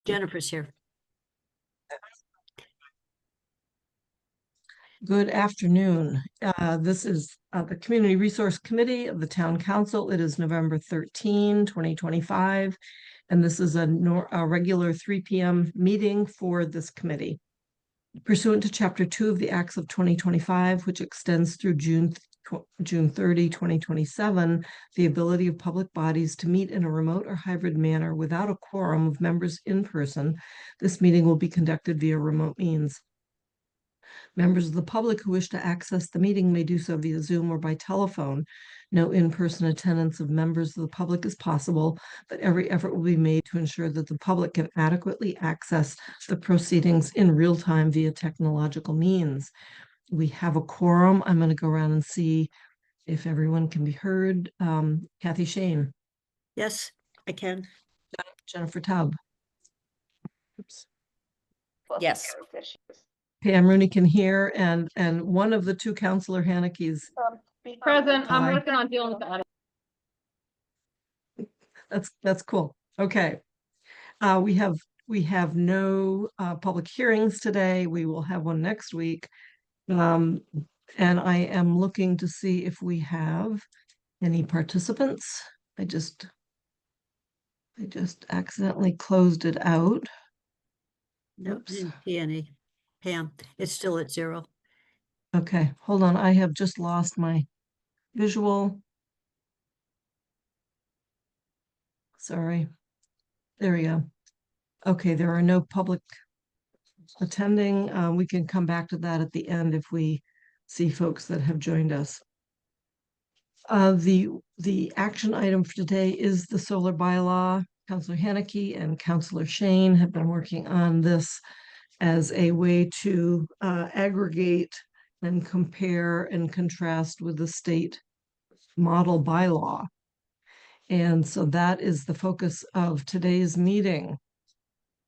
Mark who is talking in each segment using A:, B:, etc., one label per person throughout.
A: Jennifer's here.
B: Good afternoon. This is the Community Resource Committee of the Town Council. It is November 13, 2025, and this is a regular 3 p.m. meeting for this committee. Pursuant to Chapter 2 of the Acts of 2025, which extends through June 30, 2027, the ability of public bodies to meet in a remote or hybrid manner without a quorum of members in person, this meeting will be conducted via remote means. Members of the public who wish to access the meeting may do so via Zoom or by telephone. No in-person attendance of members of the public is possible, but every effort will be made to ensure that the public can adequately access the proceedings in real time via technological means. We have a quorum. I'm going to go around and see if everyone can be heard. Kathy Shane.
A: Yes, I can.
B: Jennifer Tubb.
A: Oops. Yes.
B: Pam Rooney can hear, and one of the two Councillor Hanekes.
C: Present. I'm working on dealing with the audio.
B: That's cool. Okay. We have no public hearings today. We will have one next week. And I am looking to see if we have any participants. I just accidentally closed it out.
A: Nope, didn't see any. Pam, it's still at 0.
B: Okay, hold on. I have just lost my visual. Sorry. There we go. Okay, there are no public attending. We can come back to that at the end if we see folks that have joined us. The action item for today is the solar bylaw. Councillor Haneke and Councillor Shane have been working on this as a way to aggregate and compare and contrast with the state model bylaw. And so that is the focus of today's meeting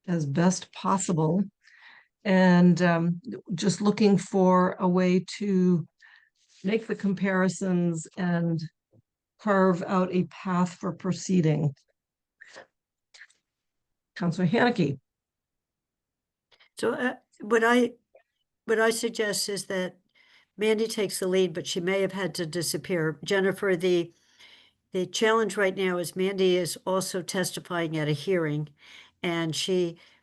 B: as best possible. And just looking for a way to make the comparisons and carve out a path for proceeding. Councillor Haneke.
A: So what I suggest is that Mandy takes the lead, but she may have had to disappear. Jennifer, the challenge right now is Mandy is also testifying at a hearing, and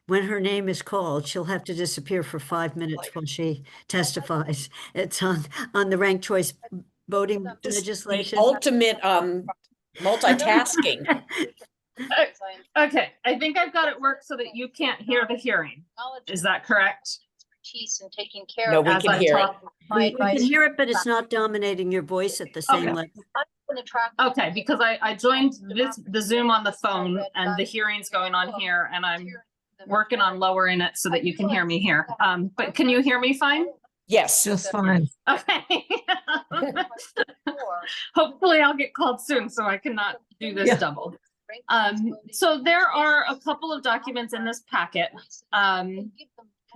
A: when her name is called, she'll have to disappear for 5 minutes while she testifies. It's on the ranked choice voting legislation.
D: The ultimate multitasking.
C: Okay, I think I've got it worked so that you can't hear the hearing. Is that correct?
E: And taking care
D: No,
E: of
D: we
C: As
D: can
C: I
D: hear it.
C: talk?
A: We can hear it, but it's not dominating your voice at the same level.
C: Okay, because I joined the Zoom on the phone and the hearing's going on here, and I'm working on lowering it so that you can hear me here. But can you hear me fine?
D: Yes.
B: Just fine.
C: Okay. Hopefully I'll get called soon so I cannot do this double. So there are a couple of documents in this packet.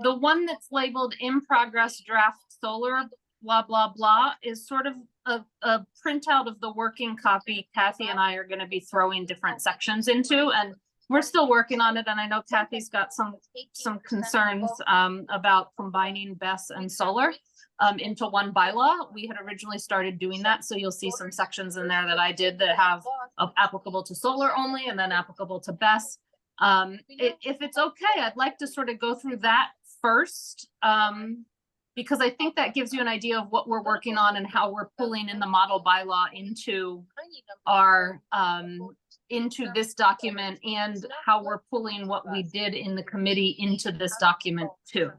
C: The one that's labeled in progress draft solar blah blah blah is sort of a printout of the working copy Kathy and I are going to be throwing different sections into, and we're still working on it. And I know Kathy's got some concerns about combining BESS and solar into one bylaw. We had originally started doing that, so you'll see some sections in there that I did that have applicable to solar only and then applicable to BESS. If it's okay, I'd like to sort of go through that first, because I think that gives you an idea of what we're working on and how we're pulling in the model bylaw into our into this document, and how we're pulling what we did in the committee into this document too.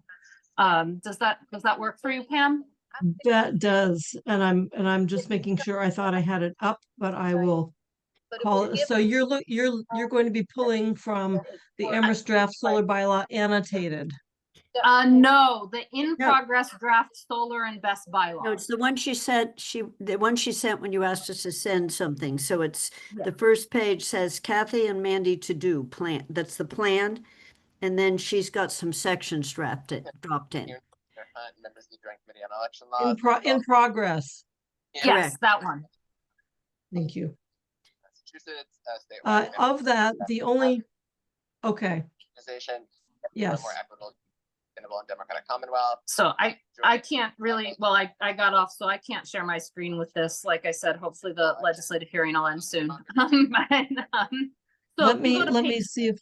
C: Does that work for you, Pam?
B: That does, and I'm just making sure. I thought I had it up, but I will call it. So you're going to be pulling from the Amherst draft solar bylaw annotated.
C: No, the in progress draft solar and BESS bylaw.
A: No, it's the one she sent. The one she sent when you asked us to send something. So it's the first page says Kathy and Mandy to do plan. That's the plan, and then she's got some sections dropped in.
B: In progress.
C: Yes, that one.
B: Thank you. Of that, the only. Okay.
F: organization.
B: Yes.
F: More equitable and democratic Commonwealth.
C: So I can't really, well, I got off, so I can't share my screen with this. Like I said, hopefully the legislative hearing will end soon. So
B: Let
C: if you go to
B: me
C: page-
B: see if,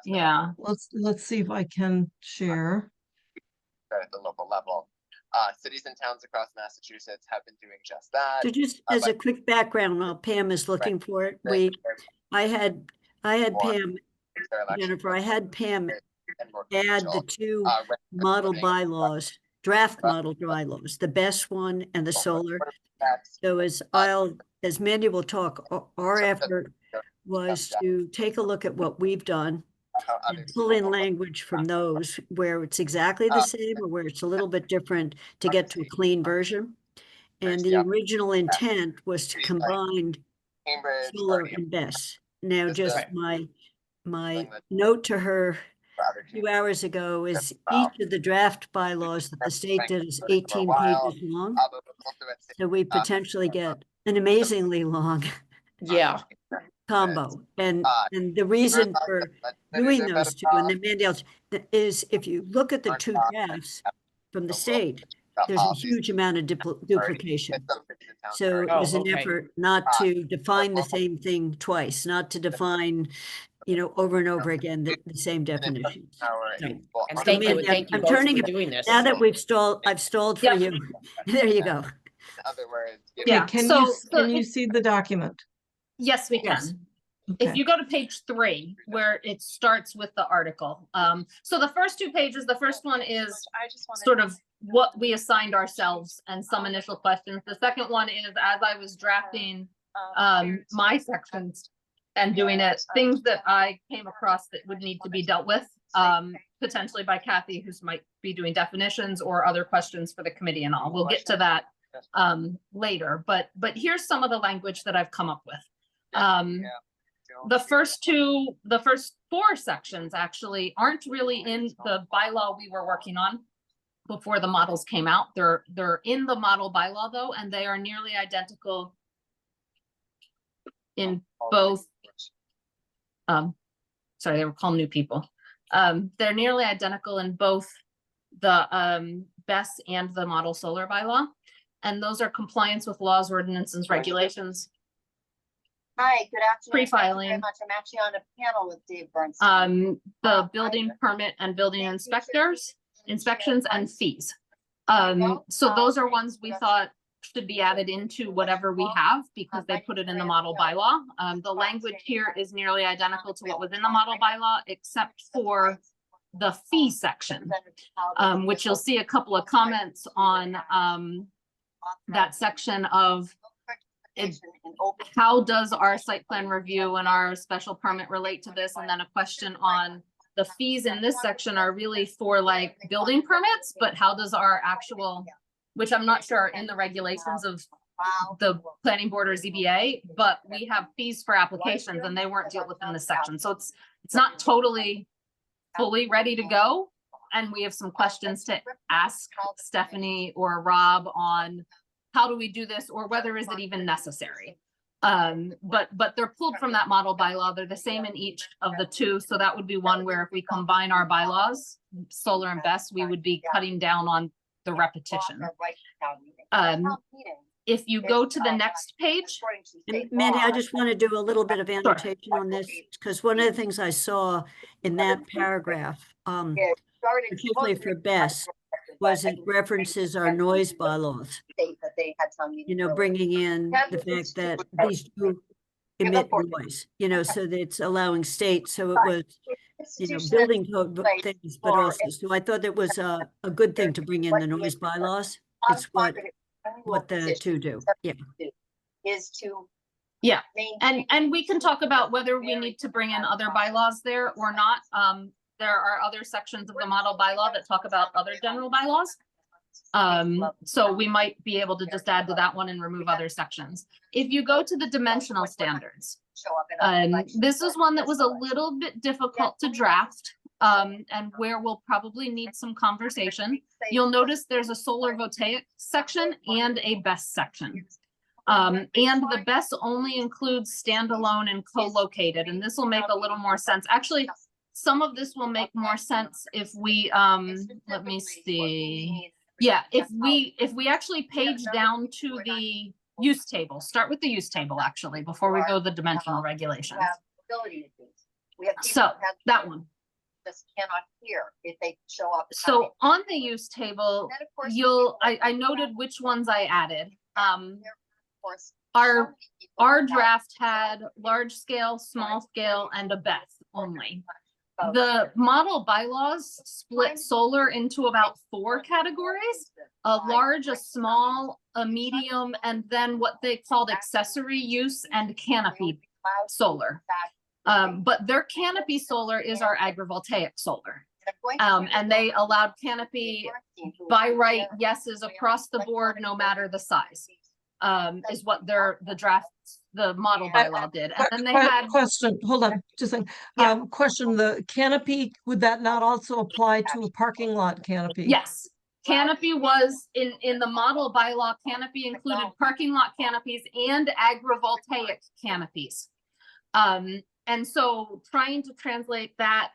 C: Yeah,
B: let's see if I can share.
F: At the local level. Cities and towns across Massachusetts have been doing just that.
A: So just as a quick background, while Pam is looking for it, I had Pam, Jennifer, I had Pam add the two model bylaws, draft model bylaws, the best one and the solar. So as Mandy will talk, our effort was to take a look at what we've done and pull in language from those where it's exactly the same or where it's a little bit different to get to a clean version. And the original intent was to combine
F: Cambridge,
A: solar and BESS. Now,
F: Just
A: just
F: a-
A: my note to her a few hours ago is each of the draft bylaws that the state did is 18 pages long. So we potentially get an amazingly long
D: Yeah.
A: combo. And the reason for doing those two, and then Mandy else, is if you look at the two drafts from the state, there's a huge amount of duplication. So it was an
D: okay.
A: effort not to define the same thing twice, not to define, over and over again, the same definitions. So,
D: And
A: So
D: thank you,
A: Mandy,
D: and thank you
A: I'm
D: both
A: turning
D: for
A: it-
D: doing this.
A: now that I've stalled for
C: Yep.
A: you. There you go.
F: In other words,
B: Okay,
C: Yeah,
B: can
C: so-
B: you,
C: so
B: can you
C: if-
B: see the document?
C: yes, we
A: Yes.
C: can. If
B: Okay.
C: you go to page 3, where it starts with the article. So the first 2 pages, the first one is sort of what we assigned ourselves and some initial questions. The second one is, as I was drafting my sections and doing it, things that I came across that would need to be dealt with, potentially by Kathy, who might be doing definitions or other questions for the committee and all. We'll get to that later, but here's some of the language that I've come up with. The first 4 sections actually aren't really in the bylaw we were working on before the models came out. They're in the model bylaw though, and they are nearly identical in both. Sorry, they were called new people. They're nearly identical in both the BESS and the model solar bylaw. And those are compliance with laws, ordinances, regulations.
E: Hi, good afternoon. Thank you very
C: Pre-filing.
E: much. I'm actually on a panel with Dave Bernstein.
C: The building permit and building inspectors, inspections and fees. So those are ones we thought should be added into whatever we have because they put it in the model bylaw. The language here is nearly identical to what was in the model bylaw, except for the fee section, which you'll see a couple of comments on that section of how does our site plan review and our special permit relate to this? And then a question on the fees in this section are really for like building permits, but how does our actual, which I'm not sure are in the regulations of the planning board or ZBA, but we have fees for applications and they weren't dealt with in this section. So it's not totally fully ready to go. And we have some questions to ask Stephanie or Rob on how do we do this, or whether is it even necessary? But they're pulled from that model bylaw. They're the same in each of the 2. So that would be one where if we combine our bylaws, solar and BESS, we would be cutting down on the repetition. If you go to the next page,
A: And Mandy, I just want to do a little bit of annotation on this, because one of the things I saw in that paragraph, particularly for BESS, was it references our noise bylaws, bringing in the fact that these do emit noise, so that it's allowing state, so it was, building code things, but also, so I thought it was a good thing to bring in the noise bylaws. It's what the 2 do, yeah.
E: Is to.
C: Yeah, and we can talk about whether we need to bring in other bylaws there or not. There are other sections of the model bylaw that talk about other general bylaws. So we might be able to just add to that one and remove other sections. If you go to the dimensional standards, this is one that was a little bit difficult to draft, and where we'll probably need some conversation. You'll notice there's a solar voltaic section and a BESS section. And the BESS only includes standalone and co-located, and this will make a little more sense. Actually, some of this will make more sense if we, let me see. Yeah, if we actually page down to the use table, start with the use table actually, before we go to the dimensional regulations.
E: We have people
C: So,
E: who have
C: that one.
E: Just cannot hear if they show up.
C: So on the use table,
E: Then, of course,
C: you'll,
E: people-
C: I noted which ones I added.
E: Of course,
C: Our,
E: so many people
C: our
E: have
C: draft had large scale, small scale, and a BESS only.
E: votes.
C: The model bylaws split solar into about 4 categories: a large, a small, a medium, and then what they called accessory use and canopy solar. But their canopy solar is our agrivoltaic solar. And they allowed canopy by right yeses across the board, no matter the size, is what the draft, the model bylaw did. And then they had,
B: Question, hold on, just a second.
C: Yeah.
B: Question, the canopy, would that not also apply to a parking lot canopy?
C: yes, canopy was in the model bylaw, canopy included parking lot canopies and agrivoltaic canopies. And so trying to translate that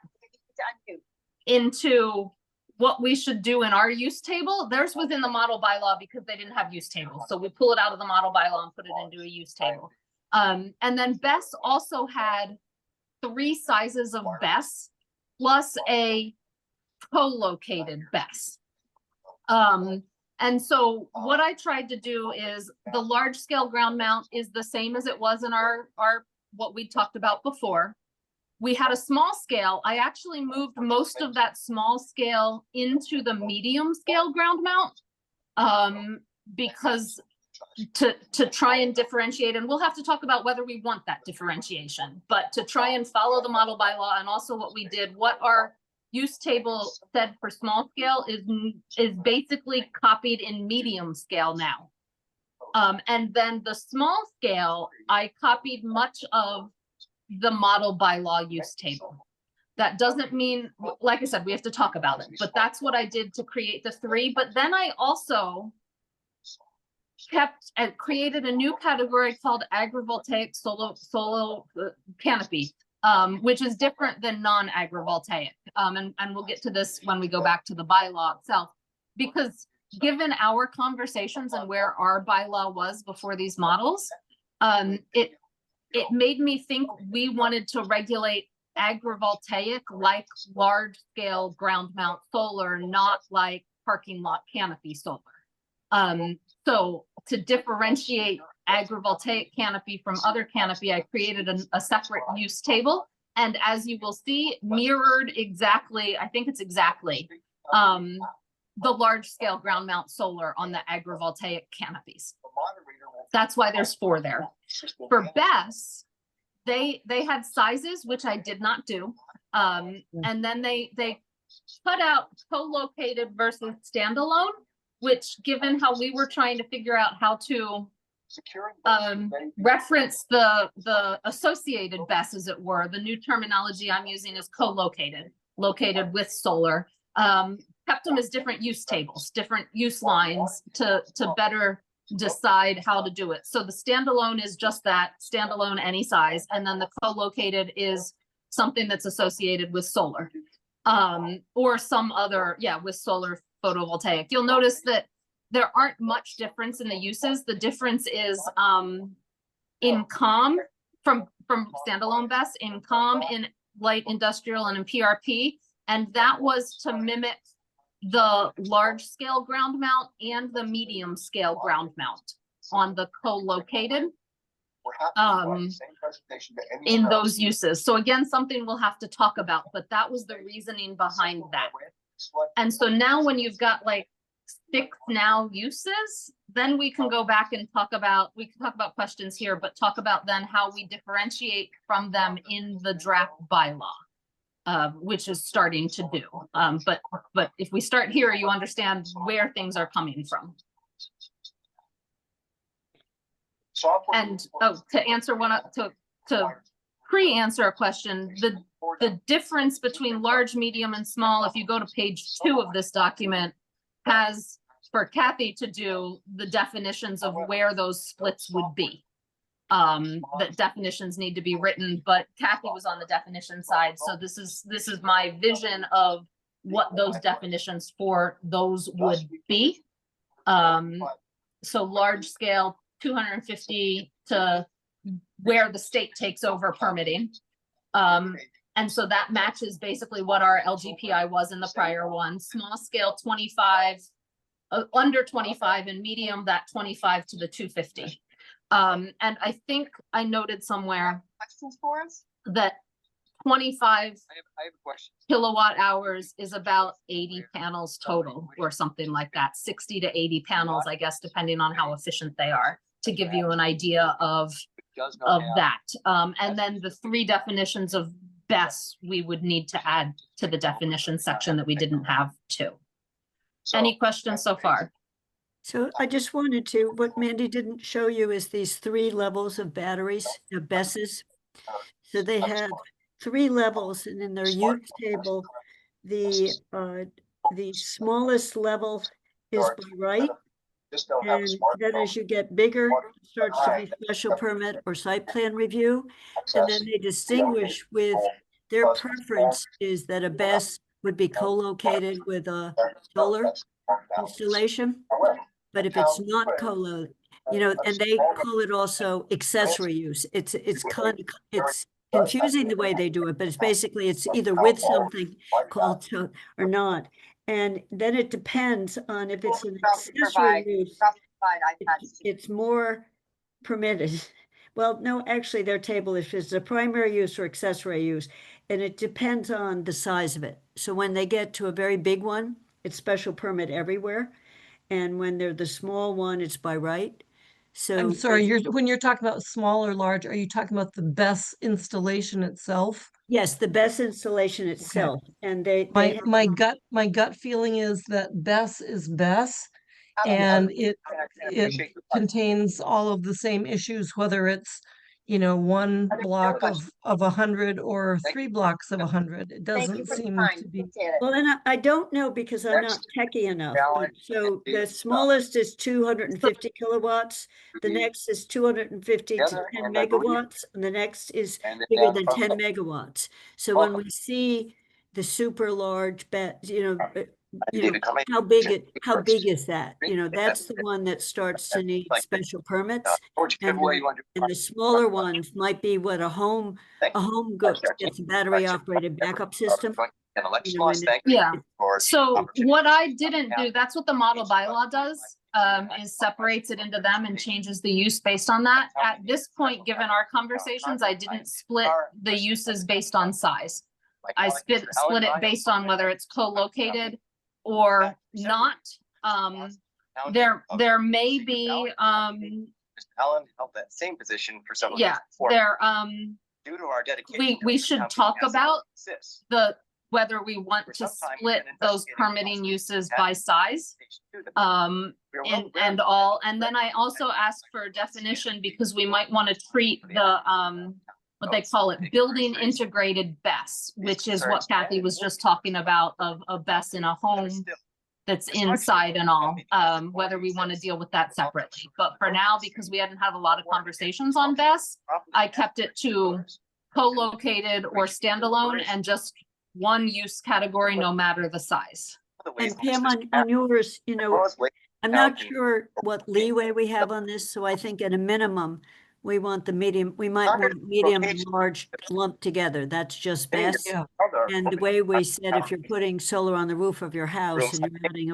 C: into what we should do in our use table, theirs was in the model bylaw because they didn't have use tables. So we pull it out of the model bylaw and put it into a use table. And then BESS also had 3 sizes of BESS plus a co-located BESS. And so what I tried to do is the large scale ground mount is the same as it was in our what we talked about before. We had a small scale. I actually moved most of that small scale into the medium scale ground mount, because to try and differentiate, and we'll have to talk about whether we want that differentiation, but to try and follow the model bylaw, and also what we did, what our use table said for small scale is basically copied in medium scale now. And then the small scale, I copied much of the model bylaw use table. That doesn't mean, like I said, we have to talk about it, but that's what I did to create the 3. But then I also kept and created a new category called agrivoltaic solar canopy, which is different than non-agrivoltaic. And we'll get to this when we go back to the bylaw itself, because given our conversations and where our bylaw was before these models, it made me think we wanted to regulate agrivoltaic like large scale ground mount solar, not like parking lot canopy solar. So to differentiate agrivoltaic canopy from other canopy, I created a separate use table. And as you will see, mirrored exactly, I think it's exactly, the large scale ground mount solar on the agrivoltaic canopies. That's why there's 4 there. For BESS, they had sizes, which I did not do. And then they put out co-located versus standalone, which, given how we were trying to figure out how to reference the associated BESS, as it were, the new terminology I'm using is co-located, located with solar. Kept them as different use tables, different use lines to better decide how to do it. So the standalone is just that, standalone any size, and then the co-located is something that's associated with solar, or some other, with solar photovoltaic. You'll notice that there aren't much difference in the uses. The difference is in COM from standalone BESS, in COM, in light industrial, and in PRP, and that was to mimic the large scale ground mount and the medium scale ground mount on the co-located in those uses. So again, something we'll have to talk about, but that was the reasoning behind that. And so now when you've got like 6 now uses, then we can go back and talk about questions here, but talk about then how we differentiate from them in the draft bylaw. Which is starting to do. But if we start here, you understand where things are coming from. And to answer to pre-answer a question, the difference between large, medium, and small, if you go to page 2 of this document, has for Kathy to do the definitions of where those splits would be. that definitions need to be written, but Kathy was on the definition side, so this is my vision of what those definitions for those would be. So large scale, 250 to where the state takes over permitting. And so that matches basically what our LGPI was in the prior one. Small scale 25, under 25, and medium that 25 to the 250. And I think I noted somewhere
E: Questions for us?
C: that 25
F: I have a question.
C: kilowatt hours is about 80 panels total or something like that, 60 to 80 panels, I guess, depending on how efficient they are, to give you an idea of that. And then the 3 definitions of BESS we would need to add to the definition section that we didn't have too. Any questions so far?
A: So I just wanted to, what Mandy didn't show you is these 3 levels of batteries, of BESSes. So they have 3 levels, and in their use table, the smallest level is by right. And then as you get bigger, it starts to be special permit or site plan review. And then they distinguish with their preference is that a BESS would be co-located with a solar installation. But if it's not co-lo, you know, and they call it also accessory use. It's confusing the way they do it, but it's basically, it's either with something called or not. And then it depends on if it's an accessory use, it's more permitted. Well, no, actually their table is just a primary use or accessory use, and it depends on the size of it. So when they get to a very big one, it's special permit everywhere. And when they're the small one, it's by right. So
B: I'm sorry, when you're talking about small or large, are you talking about the BESS installation itself?
A: yes, the BESS installation itself, and they
B: My gut feeling is that BESS is BESS, and it contains all of the same issues, whether it's, you know, 1 block of 100 or 3 blocks of 100. It doesn't seem to be.
A: well, and I don't know because I'm not techie enough, but so the smallest is 250 kilowatts, the next is 250 to 10 megawatts, and the next is bigger than 10 megawatts. So when we see the super large how big is that? You know, that's the one that starts to need special permits. And the smaller ones might be what a home gets a battery operated backup system.
C: Yeah. So what I didn't do, that's what the model bylaw does, is separates it into them and changes the use based on that. At this point, given our conversations, I didn't split the uses based on size. I split it based on whether it's co-located or not. There may be,
F: Helen held that same position for several
C: yeah,
F: years before. Due to our dedication.
C: we should talk about whether we want to split those permitting uses by size. And then I also asked for a definition because we might want to treat the, what they call it, building integrated BESS, which is what Kathy was just talking about of a BESS in a home that's inside and all, whether we want to deal with that separately. But for now, because we hadn't had a lot of conversations on BESS, I kept it to co-located or standalone and just one use category, no matter the size.
A: And Pam, on yours, you know, I'm not sure what leeway we have on this, so I think at a minimum, we want the medium, we might want medium and large lumped together. That's just best.
B: Yeah.
A: And the way we said, if you're putting solar on the roof of your house and you're adding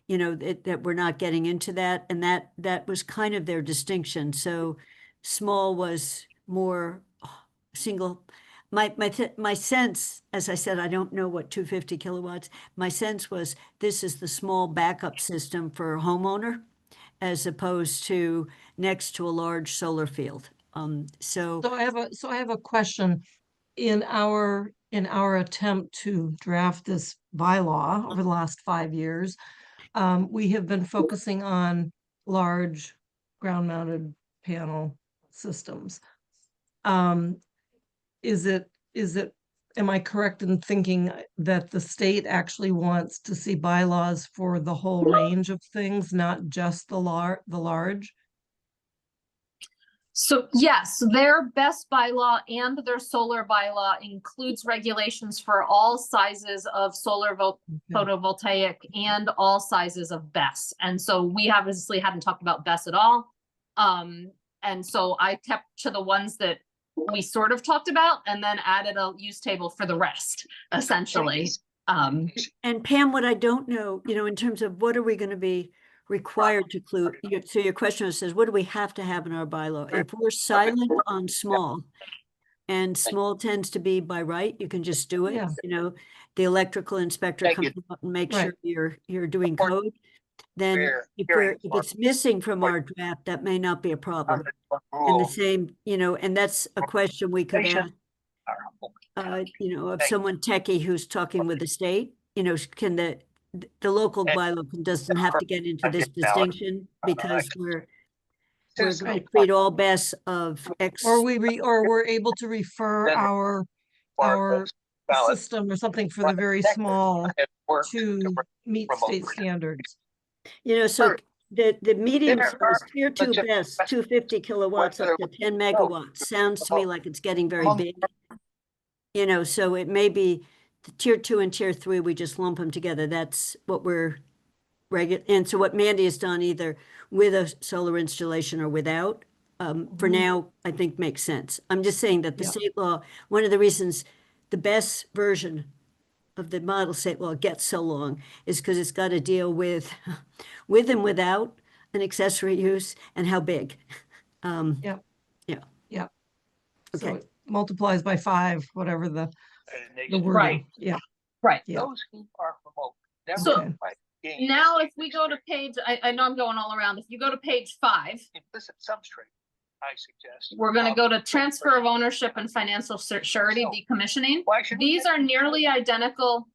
A: you know, that we're not getting into that. And that was kind of their distinction. So small was more single. My sense, as I said, I don't know what 250 kilowatts, my sense was this is the small backup system for a homeowner as opposed to next to a large solar field. So
B: I have a question. In our attempt to draft this bylaw over the last 5 years, we have been focusing on large ground-mounted panel systems. Am I correct in thinking that the state actually wants to see bylaws for the whole range of things, not just the large?
C: So yes, their BESS bylaw and their solar bylaw includes regulations for all sizes of solar photovoltaic and all sizes of BESS. And so we obviously hadn't talked about BESS at all. And so I kept to the ones that we sort of talked about and then added a use table for the rest, essentially.
A: And Pam, what I don't know, in terms of what are we going to be required to include, so your question says, what do we have to have in our bylaw? If we're silent on small, and small tends to be by right, you can just do it,
B: Yeah.
A: The electrical inspector
F: Thank
A: comes
F: you.
A: out and makes
B: Right.
A: sure you're doing code. Then if it's missing from our draft, that may not be a problem. And the same, and that's a question we could ask, of someone techie who's talking with the state, can the local bylaw doesn't have to get into this distinction because we're going to treat all BESS of X.
B: Or we're able to refer our system or something for the very small to meet state standards.
A: So the medium size tier 2 BESS, 250 kilowatts up to 10 megawatts, sounds to me like it's getting very big. So it may be the tier 2 and tier 3, we just lump them together. That's what we're and so what Mandy has done, either with a solar installation or without, for now, I think makes sense. I'm just saying that the state law, one of the reasons the best version of the model state law gets so long is because it's got to deal with and without an accessory use and how big.
B: Yep.
A: Yeah.
B: Yep. So
A: Okay.
B: it multiplies by 5, whatever the wording.
C: Right.
B: Yeah.
C: Right.
B: Yeah.
F: Those who are remote. never
C: So,
F: might gain
C: Now,
F: the
C: if we go to page, I know I'm going all around. If you go to page 5,
F: implicit substrate, I suggest.
C: we're going to go to transfer of ownership and financial surety decommissioning.
F: Why should
C: These are nearly identical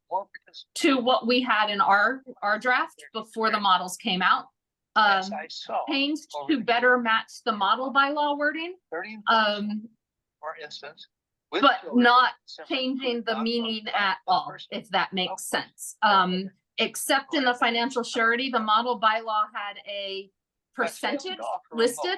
C: to what we had in our draft before the models came out.
F: As I saw.
C: Changed to better match the model bylaw wording,
F: 30 for instance. with
C: but
F: children,
C: not
F: separate
C: changing
F: group,
C: the
F: not
C: meaning
F: one
C: at all,
F: person.
C: if that makes sense. Except in the financial surety, the model bylaw had a percentage listed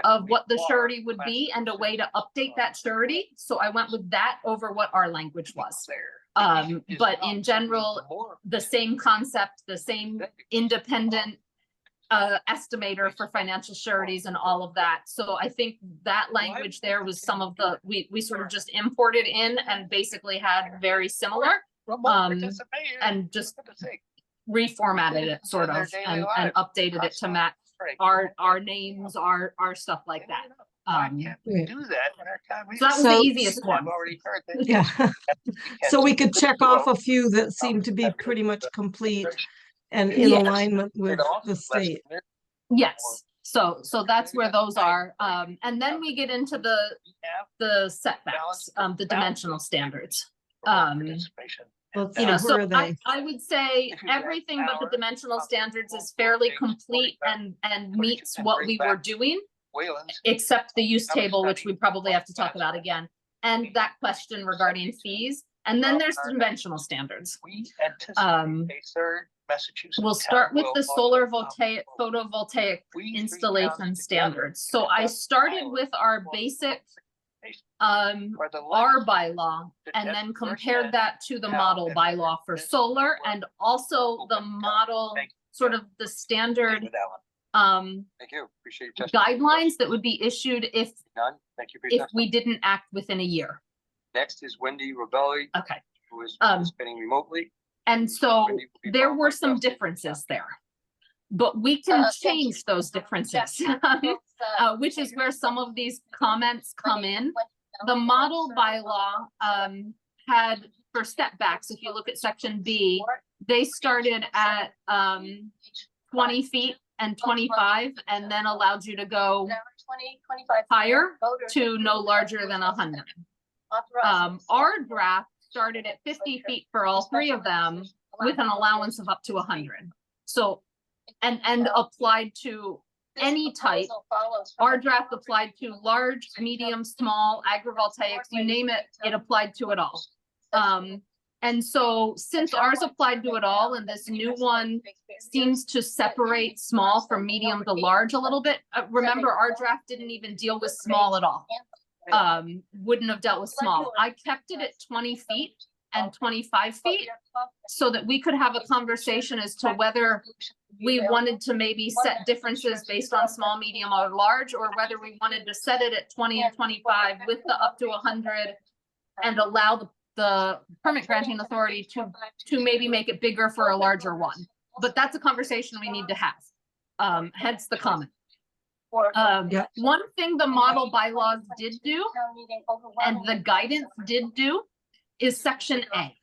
C: of what the surety would be and a way to update that surety. So I went with that over what our language was. But in general, the same concept, the same independent estimator for financial sureties and all of that. So I think that language there was some of the, we sort of just imported in and basically had very similar, and just reformatted it sort of and updated it to match our names, our stuff like that.
F: Do that in our town
C: So that was
B: So-
C: the easiest one.
F: I've already heard that.
B: Yeah. So we could check off a few that seem to be pretty much complete and in
C: Yes.
B: alignment with the state.
C: Yes, so that's where those are. And then we get into the setbacks, the dimensional standards.
B: Let's see,
C: You know,
B: where
C: so
B: are they?
C: I would say everything but the dimensional standards is fairly complete and meets what we were doing, except the use table, which we probably have to talk about again. And that question regarding fees. And then there's dimensional standards. We'll start with the solar photovoltaic installation standards. So I started with our basic our bylaw and then compared that to the model bylaw for solar and also the model, sort of the standard
F: Thank you. Appreciate your
C: guidelines that would be issued if
F: Thank you for your
C: if we didn't act within a year.
F: Next is Wendy Robelli,
C: Okay.
F: who is
C: Um,
F: participating remotely.
C: And so
F: Wendy will be
C: there
F: followed
C: were
F: by
C: some
F: Justin.
C: differences there. But we can
E: Thank you.
C: change those differences, which is where some of these comments come in. The model bylaw had for setbacks, if you look at section B, they started at 20 feet and 25 and then allowed you to go
E: 25
C: higher to no larger than 100. Our draft started at 50 feet for all three of them with an allowance of up to 100. So, and applied to any type. Our draft applied to large, medium, small, agrivoltaics, you name it, it applied to it all. And so since ours applied to it all and this new one seems to separate small from medium to large a little bit, remember our draft didn't even deal with small at all. Wouldn't have dealt with small. I kept it at 20 feet and 25 feet so that we could have a conversation as to whether we wanted to maybe set differences based on small, medium, or large, or whether we wanted to set it at 20 and 25 with the up to 100 and allow the permit granting authority to maybe make it bigger for a larger one. But that's a conversation we need to have, hence the comment.
B: Yeah.
C: One thing the model bylaws did do, and the guidance did do, is section A,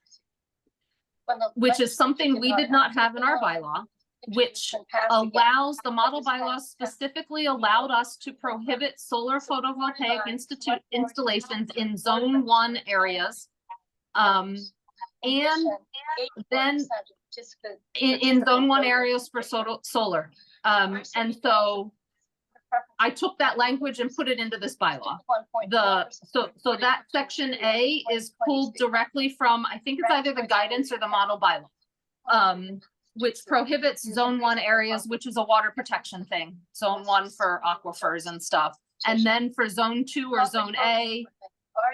C: which is something we did not have in our bylaw, which allows, the model bylaws specifically allowed us to prohibit solar photovoltaic installations in zone 1 areas. And then in zone 1 areas for solar. And so I took that language and put it into this bylaw. So that section A is pulled directly from, I think it's either the guidance or the model bylaw, which prohibits zone 1 areas, which is a water protection thing. Zone 1 for aquifers and stuff. And then for zone 2 or zone A,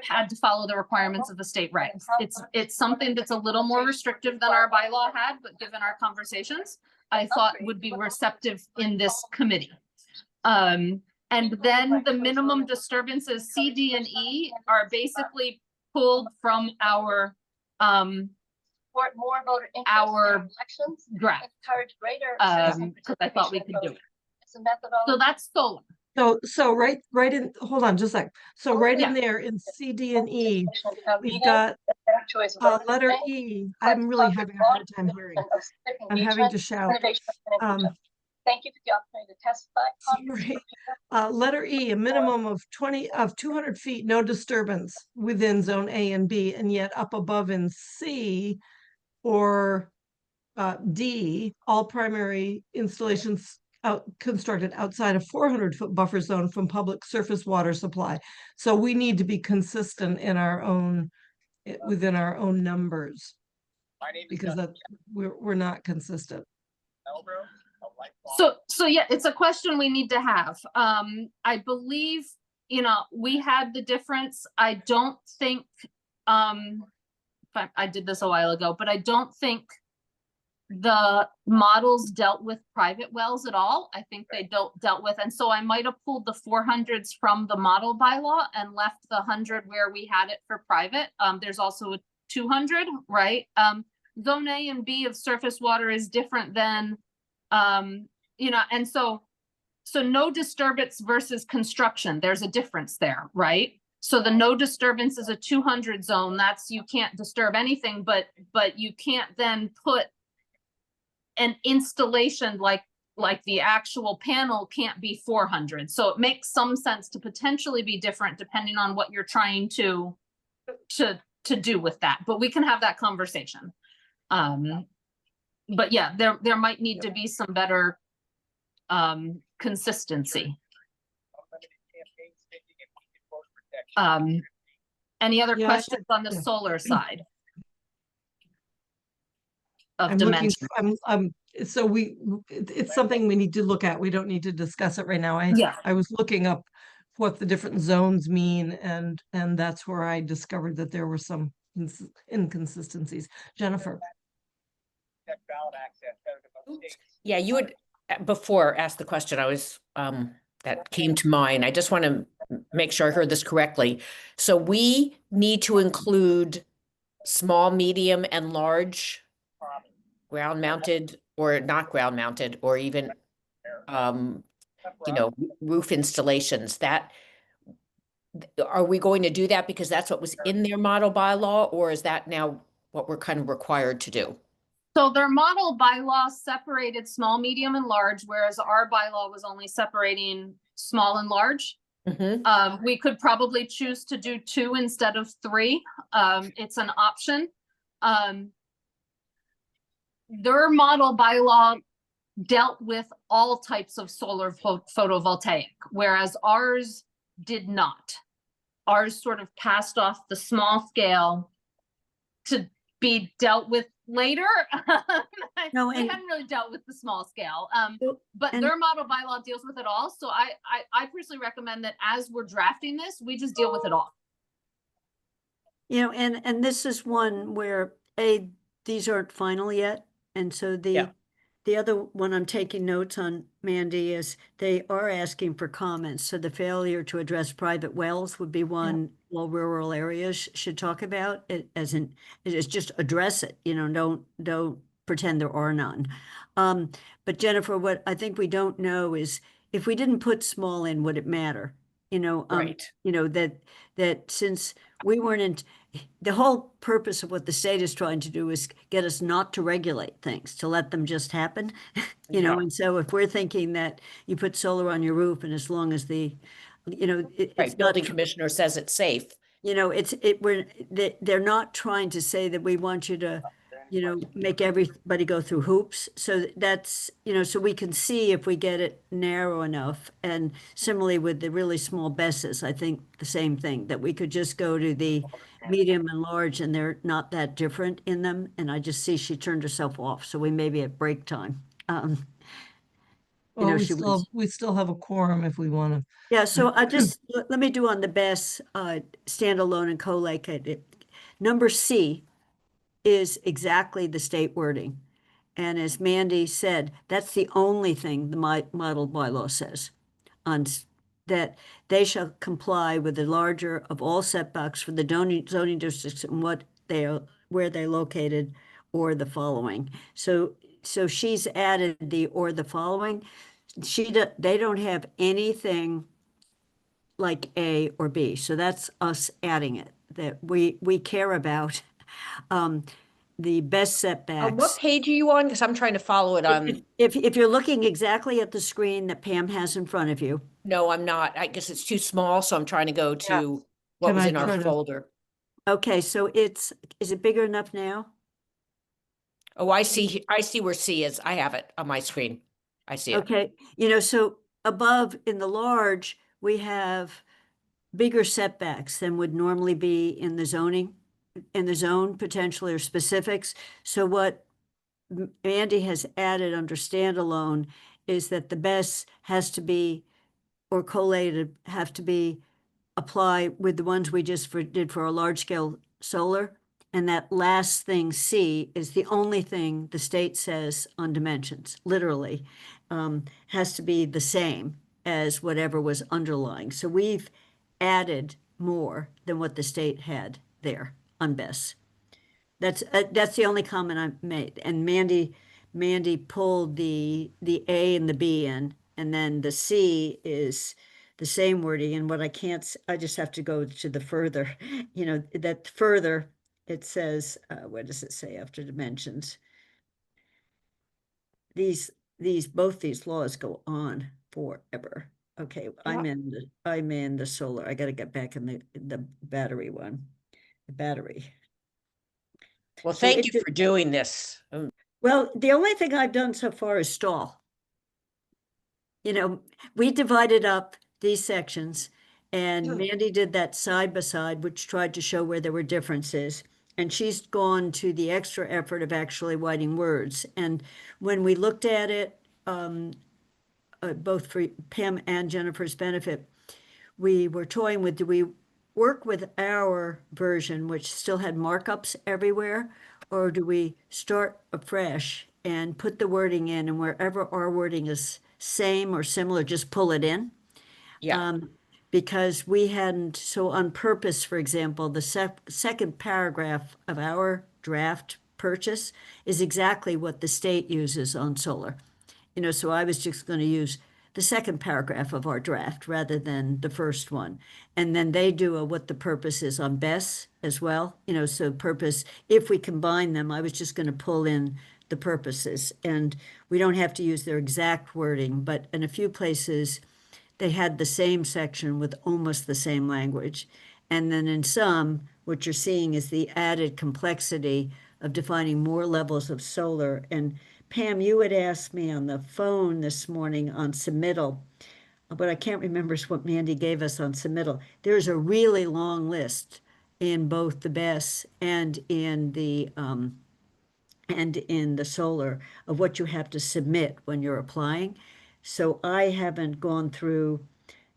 C: had to follow the requirements of the state regs. It's something that's a little more restrictive than our bylaw had, but given our conversations, I thought would be receptive in this committee. And then the minimum disturbances C, D, and E are basically pulled from our draft. Because I thought we could do it. So that's solar.
B: So right in, hold on just a sec. So right in there in C, D, and E, we've got letter E. I'm really having a hard time hearing. I'm having to shout.
E: Thank you for the opportunity to testify.
B: Sorry. Letter E, a minimum of 200 feet, no disturbance within zone A and B, and yet up above in C or D, all primary installations constructed outside a 400-foot buffer zone from public surface water supply. So we need to be consistent in our own, within our own numbers, because that we're not consistent.
C: So yeah, it's a question we need to have. I believe, we had the difference. I don't think, I did this a while ago, but I don't think the models dealt with private wells at all. I think they dealt with, and so I might have pulled the 400s from the model bylaw and left the 100 where we had it for private. There's also a 200, right? Zone A and B of surface water is different than, and so no disturbance versus construction, there's a difference there, right? So the no disturbance is a 200 zone. That's, you can't disturb anything, but you can't then put an installation like the actual panel can't be 400. So it makes some sense to potentially be different depending on what you're trying to do with that, but we can have that conversation. But yeah, there might need to be some better consistency. Any other questions on the solar side of dimension?
B: So it's something we need to look at. We don't need to discuss it right now. I was looking up what the different zones mean, and that's where I discovered that there were some inconsistencies. Jennifer.
D: Yeah, you would before ask the question. I was that came to mind. I just want to make sure I heard this correctly. So we need to include small, medium, and large ground mounted or not ground mounted, or even roof installations. That are we going to do that because that's what was in their model bylaw, or is that now what we're kind of required to do?
C: So their model bylaw separated small, medium, and large, whereas our bylaw was only separating small and large. Mm-hmm. We could probably choose to do 2 instead of 3. It's an option. Their model bylaw dealt with all types of solar photovoltaic, whereas ours did not. Ours sort of passed off the small scale be dealt with later.
A: No,
C: We
A: and-
C: hadn't really dealt with the small scale,
A: Well,
C: but
A: and-
C: their model bylaw deals with it all. So I personally recommend that as we're drafting this, we just deal with it all.
A: You know, and this is one where, these aren't final yet, and so
D: Yeah.
A: the other one I'm taking notes on, Mandy, is they are asking for comments, so the failure to address private wells would be one all rural areas should talk about, it as in, it is just address it, you know, don't pretend there are none. But Jennifer, what I think we don't know is, if we didn't put small in, would it matter? You know,
D: Right.
A: you know, that since we weren't in, the whole purpose of what the state is trying to do is get us not to regulate things, to let them just happen. You know,
D: Yeah.
A: and so if we're thinking that you put solar on your roof, and as long as the, you know, it's
D: Right,
A: not,
D: building commissioner says it's safe.
A: you know, they're not trying to say that we want you to, you know, make everybody go through hoops. So that's, you know, so we can see if we get it narrow enough. And similarly with the really small BESS, I think the same thing, that we could just go to the medium and large, and they're not that different in them. And I just see she turned herself off, so we may be at break time. You
B: Well,
A: know,
B: we
A: she
B: still,
A: was,
B: we still have a quorum if we want to.
A: yeah, so I just, let me do on the BESS, standalone and co-located. Number C is exactly the state wording. And as Mandy said, that's the only thing the model bylaw says, on that they shall comply with the larger of all setbacks for the zoning districts and what they are, where they're located, or the following. So she's added the or the following. They don't have anything like A or B. So that's us adding it, that we care about the best setbacks.
D: What page are you on? Because I'm trying to follow it on.
A: If you're looking exactly at the screen that Pam has in front of you,
D: No, I'm not. I guess it's too small, so I'm trying to go to what
B: Can
D: was
B: I
D: in our
B: try to-
D: folder.
A: okay, so is it bigger enough now?
D: Oh, I see where C is. I have it on my screen. I see it.
A: Okay, you know, so above in the large, we have bigger setbacks than would normally be in the zoning, in the zone potentially, or specifics. So what Andy has added under standalone is that the BESS has to be, or collated, have to be, apply with the ones we just did for a large scale solar. And that last thing, C, is the only thing the state says on dimensions, literally, has to be the same as whatever was underlying. So we've added more than what the state had there on BESS. That's the only comment I made. And Mandy pulled the A and the B in, and then the C is the same wording. And what I can't, I just have to go to the further, you know, that further, it says, what does it say after dimensions? Both these laws go on forever. Okay, I'm in the solar. I gotta get back in the battery one, the battery.
D: Well,
A: So
D: thank
A: it
D: you for doing this.
A: Well, the only thing I've done so far is stall. You know, we divided up these sections, and Mandy did that side by side, which tried to show where there were differences. And she's gone to the extra effort of actually writing words. And when we looked at it, both for Pam and Jennifer's benefit, we were toying with, do we work with our version, which still had markups everywhere, or do we start afresh and put the wording in, and wherever our wording is same or similar, just pull it in?
D: Yeah,
A: Because we hadn't, so on purpose, for example, the second paragraph of our draft purchase is exactly what the state uses on solar. You know, so I was just going to use the second paragraph of our draft rather than the first one. And then they do what the purpose is on BESS as well. You know, so purpose, if we combine them, I was just going to pull in the purposes. And we don't have to use their exact wording, but in a few places, they had the same section with almost the same language. And then in some, what you're seeing is the added complexity of defining more levels of solar. And Pam, you had asked me on the phone this morning on submittal, but I can't remember what Mandy gave us on submittal. There's a really long list, in both the BESS and in the solar of what you have to submit when you're applying. So I haven't gone through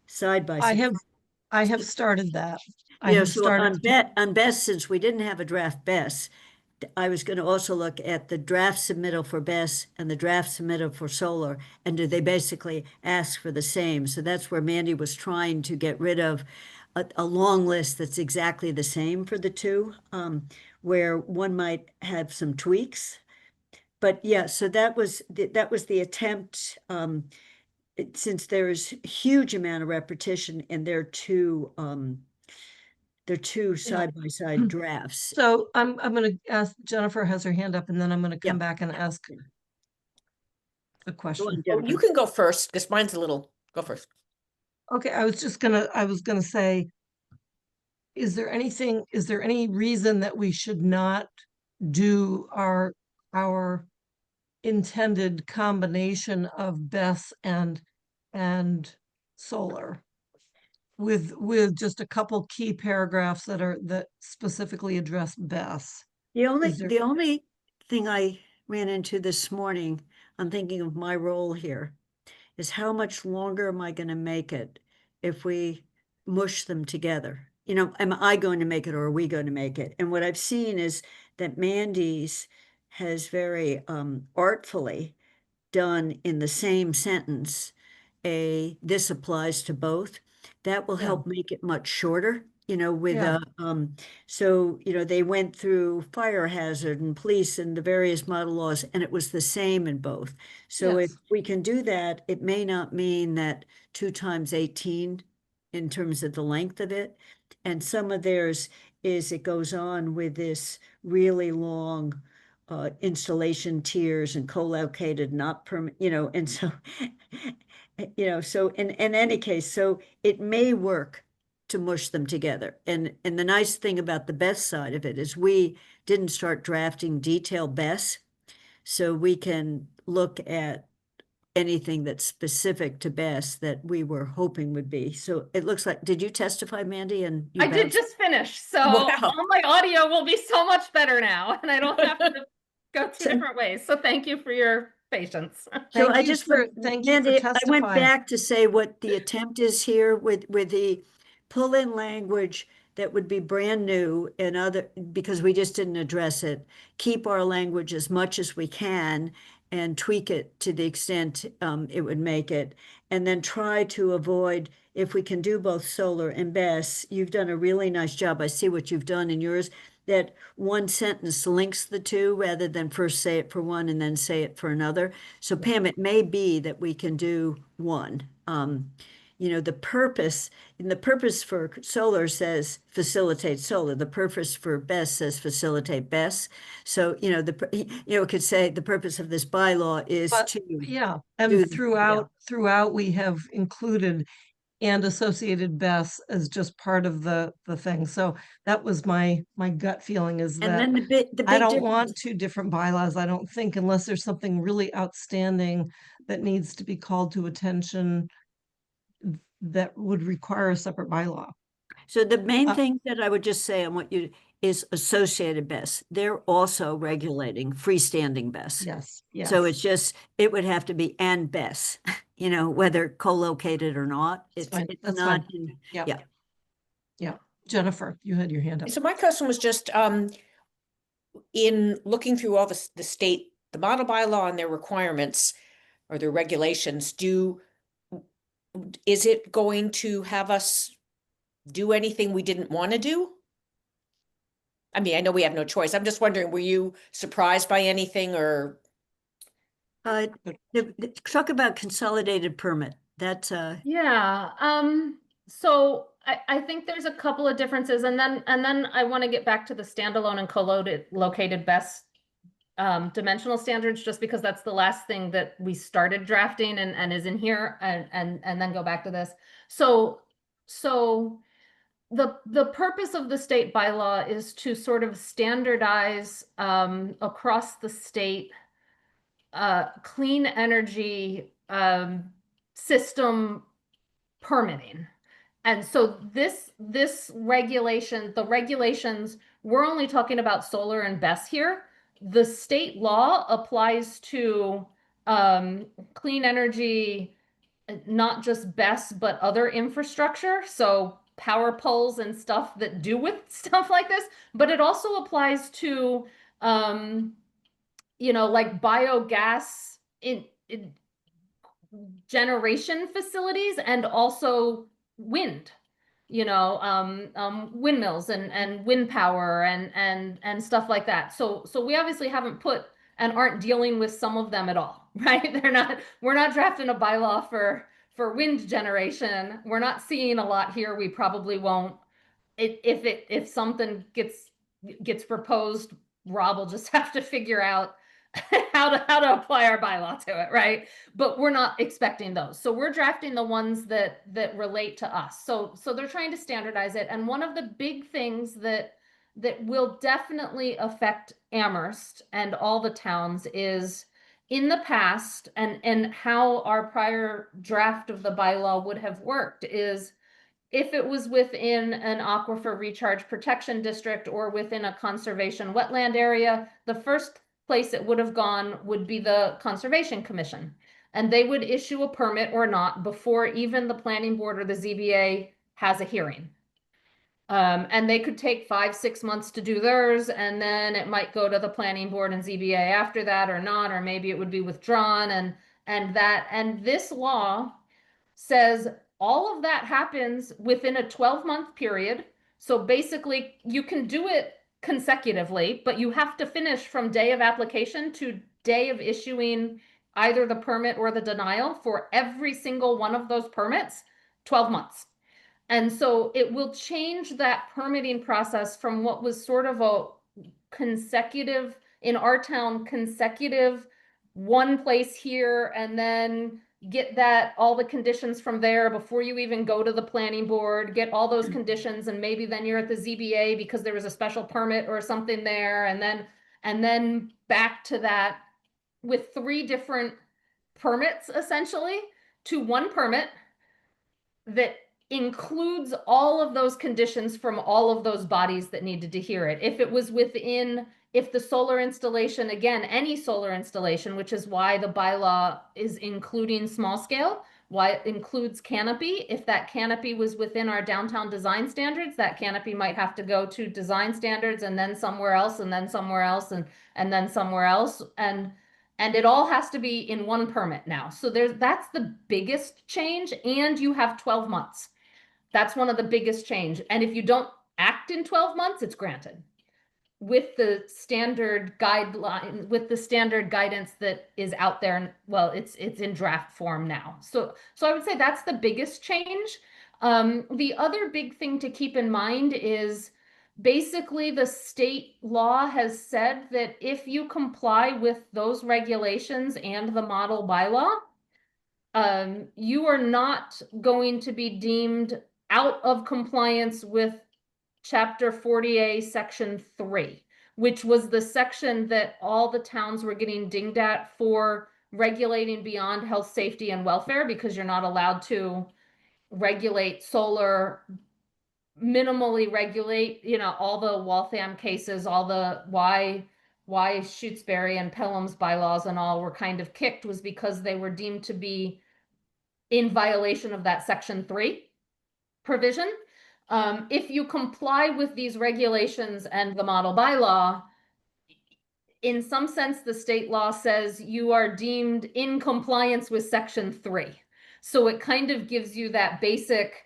A: side by
B: I
A: side.
B: have started that. I
A: Yeah,
B: have
A: so
B: started.
A: on BESS, since we didn't have a draft BESS, I was going to also look at the draft submittal for BESS and the draft submittal for solar, and do they basically ask for the same? So that's where Mandy was trying to get rid of a long list that's exactly the same for the two, where one might have some tweaks. But yeah, so that was the attempt, since there's huge amount of repetition and they're two side-by-side drafts.
B: So I'm gonna ask, Jennifer has her hand up, and then I'm gonna come
A: Yeah.
B: back and ask a
A: Go on,
B: question.
D: Oh, you
A: Jennifer.
D: can go first, because mine's a little, go first.
B: Okay, I was gonna say, is there any reason that we should not do our intended combination of BESS and solar? With just a couple key paragraphs that specifically address BESS.
A: The only,
B: Is there-
A: the only thing I ran into this morning, I'm thinking of my role here, is how much longer am I gonna make it if we mush them together? You know, am I going to make it or are we going to make it? And what I've seen is that Mandy's has very artfully done in the same sentence, this applies to both. That will
B: Yeah.
A: help make it much shorter, you know, with
B: Yeah.
A: so, you know, they went through fire hazard and police and the various model laws, and it was the same in both. So if
B: Yes.
A: we can do that, it may not mean that 2 times 18 in terms of the length of it. And some of theirs is it goes on with this really long installation tiers and co-located, not permit, you know, and so, you know, so in any case, so it may work to mush them together. And the nice thing about the BESS side of it is we didn't start drafting detailed BESS, so we can look at anything that's specific to BESS that we were hoping would be. So it looks like, did you testify, Mandy? And you
C: I did
A: bounced-
C: just finish, so
D: Wow.
C: all my audio will be so much better now, and I don't have to go two
A: So-
C: different ways. So thank you for your patience.
A: So
B: Thank
A: I
B: you
A: just
B: for-
A: went,
B: thank you for
A: Mandy, I went
B: testifying.
A: back to say what the attempt is here with the pull-in language that would be brand new and other, because we just didn't address it. Keep our language as much as we can and tweak it to the extent it would make it. And then try to avoid, if we can do both solar and BESS, you've done a really nice job. I see what you've done in yours, that one sentence links the two rather than first say it for one and then say it for another. So Pam, it may be that we can do one. You know, the purpose for solar says facilitate solar. The purpose for BESS says facilitate BESS. So, you know, it could say the purpose of this bylaw is
B: But,
A: to.
B: yeah,
A: do
B: and
A: the-
B: throughout we have included and associated BESS as just part of the thing. So that was my gut feeling, is
A: And
B: that
A: then the big
B: I don't
A: difference-
B: want two different bylaws, I don't think, unless there's something really outstanding that needs to be called to attention that would require a separate bylaw.
A: So the main
B: Uh,
A: thing that I would just say, I want you, is associated BESS. They're also regulating freestanding BESS.
B: Yes, yes.
A: So it's just, it would have to be and BESS, you know, whether co-located or not.
B: That's
A: It's
B: fine,
A: it's
B: that's
A: not
B: fine.
A: in,
B: Yeah.
A: yeah.
B: Yeah, Jennifer, you had your hand up.
D: So my question was just, in looking through all the state, the model bylaw and their requirements or their regulations, is it going to have us do anything we didn't want to do? I mean, I know we have no choice. I'm just wondering, were you surprised by anything or?
A: Talk about consolidated permit. That's
C: Yeah, so I think there's a couple of differences, and then I want to get back to the standalone and located BESS dimensional standards, just because that's the last thing that we started drafting and is in here, and then go back to this. So the purpose of the state bylaw is to sort of standardize across the state clean energy system permitting. And so this regulation, the regulations, we're only talking about solar and BESS here. The state law applies to clean energy, not just BESS, but other infrastructure. So power poles and stuff that do with stuff like this, but it also applies to, like biogas in generation facilities and also wind, windmills and wind power and stuff like that. So we obviously haven't put and aren't dealing with some of them at all, right? We're not drafting a bylaw for wind generation. We're not seeing a lot here. We probably won't. If something gets proposed, Rob will just have to figure out how to apply our bylaw to it, right? But we're not expecting those. So we're drafting the ones that relate to us. So they're trying to standardize it. And one of the big things that will definitely affect Amherst and all the towns is in the past, and how our prior draft of the bylaw would have worked is if it was within an aquifer recharge protection district or within a conservation wetland area, the first place it would have gone would be the Conservation Commission. And they would issue a permit or not before even the planning board or the ZBA has a hearing. And they could take 5-6 months to do theirs, and then it might go to the planning board and ZBA after that or not, or maybe it would be withdrawn. And this law says all of that happens within a 12-month period. So basically you can do it consecutively, but you have to finish from day of application to day of issuing either the permit or the denial for every single one of those permits, 12 months. And so it will change that permitting process from what was sort of a consecutive, in our town, consecutive one place here and then get all the conditions from there before you even go to the planning board, get all those conditions, and maybe then you're at the ZBA because there was a special permit or something there, and then back to that with 3 different permits essentially to one permit that includes all of those conditions from all of those bodies that needed to hear it. If the solar installation, again, any solar installation, which is why the bylaw is including small scale, why it includes canopy. If that canopy was within our downtown design standards, that canopy might have to go to design standards and then somewhere else and then somewhere else and then somewhere else. And it all has to be in one permit now. So that's the biggest change. And you have 12 months. That's one of the biggest change. And if you don't act in 12 months, it's granted. With the standard guideline, with the standard guidance that is out there, and well, it's in draft form now. So I would say that's the biggest change. The other big thing to keep in mind is basically the state law has said that if you comply with those regulations and the model bylaw, you are not going to be deemed out of compliance with Chapter 40A, Section 3, which was the section that all the towns were getting dinged at for regulating beyond health, safety, and welfare, because you're not allowed to regulate solar, minimally regulate, all the Waltham cases, all the why Shutesbury and Pelham's bylaws and all were kind of kicked was because they were deemed to be in violation of that Section 3 provision. If you comply with these regulations and the model bylaw, in some sense, the state law says you are deemed in compliance with Section 3. So it kind of gives you that basic,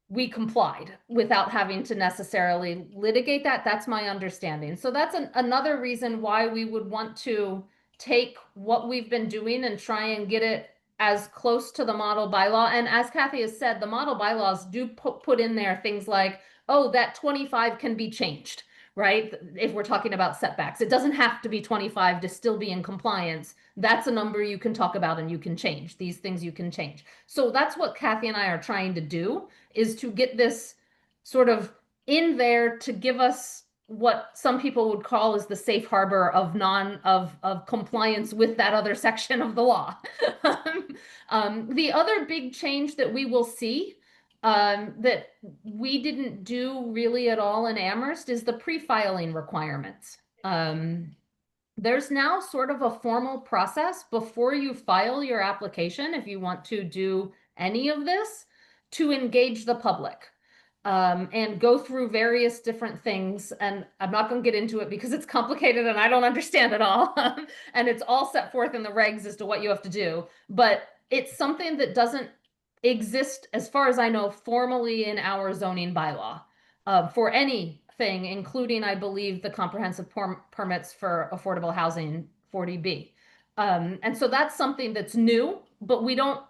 C: we complied without having to necessarily litigate that. That's my understanding. So that's another reason why we would want to take what we've been doing and try and get it as close to the model bylaw. And as Kathy has said, the model bylaws do put in there things like, oh, that 25 can be changed, right? If we're talking about setbacks, it doesn't have to be 25 to still be in compliance. That's a number you can talk about and you can change. These things you can change. So that's what Kathy and I are trying to do, is to get this sort of in there to give us what some people would call is the safe harbor of compliance with that other section of the law. The other big change that we will see that we didn't do really at all in Amherst is the pre-filing requirements. There's now sort of a formal process before you file your application, if you want to do any of this, to engage the public. And go through various different things. And I'm not going to get into it because it's complicated and I don't understand it all. And it's all set forth in the regs as to what you have to do. But it's something that doesn't exist, as far as I know, formally in our zoning bylaw for anything, including, I believe, the comprehensive permits for affordable housing 40B. And so that's something that's new, but we don't,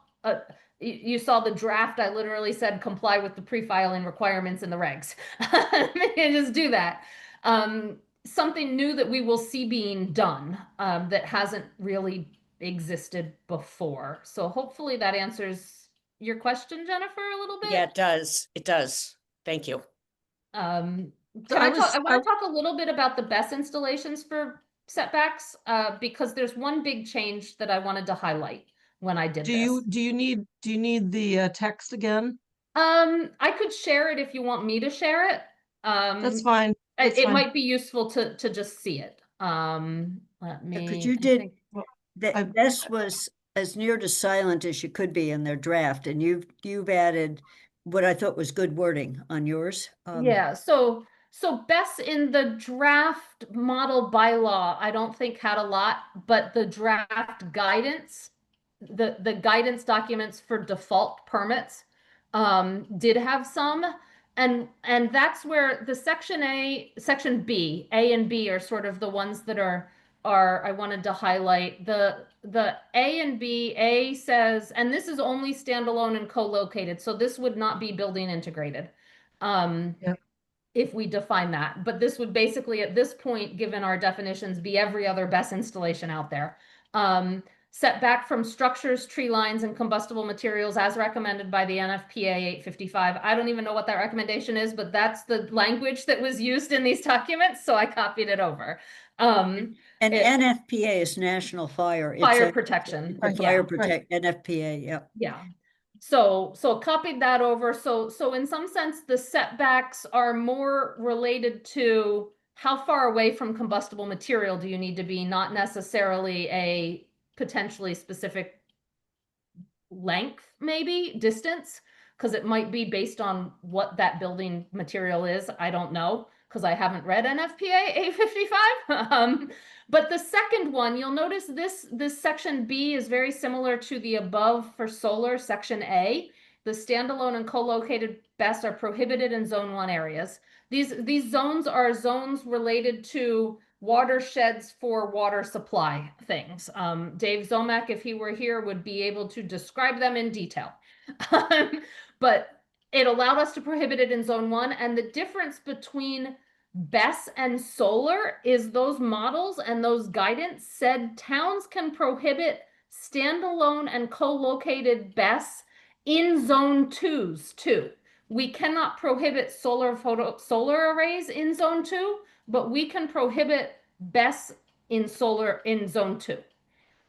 C: you saw the draft. I literally said comply with the pre-filing requirements in the regs. And just do that. Something new that we will see being done that hasn't really existed before. So hopefully that answers your question, Jennifer, a little bit.
D: Yeah, it does. It does. Thank you.
C: I want to talk a little bit about the BESS installations for setbacks because there's one big change that I wanted to highlight when I did this.
B: Do you need the text again?
C: I could share it if you want me to share it.
B: That's fine.
C: It might be useful to just see it. Let me.
A: Because you
C: I
A: did,
C: think-
A: this was as near to silent as you could be in their draft, and you've added what I thought was good wording on yours.
C: Yeah, so BESS in the draft model bylaw, I don't think had a lot, but the draft guidance, the guidance documents for default permits did have some. And that's where the section B, A and B are sort of the ones that are I wanted to highlight. The A and B, A says, and this is only standalone and co-located, so this would not be building integrated.
B: Yep.
C: If we define that, but this would basically at this point, given our definitions, be every other BESS installation out there. Setback from structures, tree lines, and combustible materials as recommended by the NFPA 855. I don't even know what that recommendation is, but that's the language that was used in these documents, so I copied it over.
A: And NFPA is National Fire.
C: Fire protection.
A: Fire protect, NFPA, yeah.
C: Yeah. So copied that over. So in some sense, the setbacks are more related to how far away from combustible material do you need to be, not necessarily a potentially specific length, maybe distance, because it might be based on what that building material is. I don't know, because I haven't read NFPA 855. But the second one, you'll notice this section B is very similar to the above for solar section A. The standalone and co-located BESS are prohibited in zone 1 areas. These zones are zones related to watersheds for water supply things. Dave Zomack, if he were here, would be able to describe them in detail. But it allowed us to prohibit it in zone 1. And the difference between BESS and solar is those models and those guidance said towns can prohibit standalone and co-located BESS in zone 2s too. We cannot prohibit solar arrays in zone 2, but we can prohibit BESS in solar in zone 2.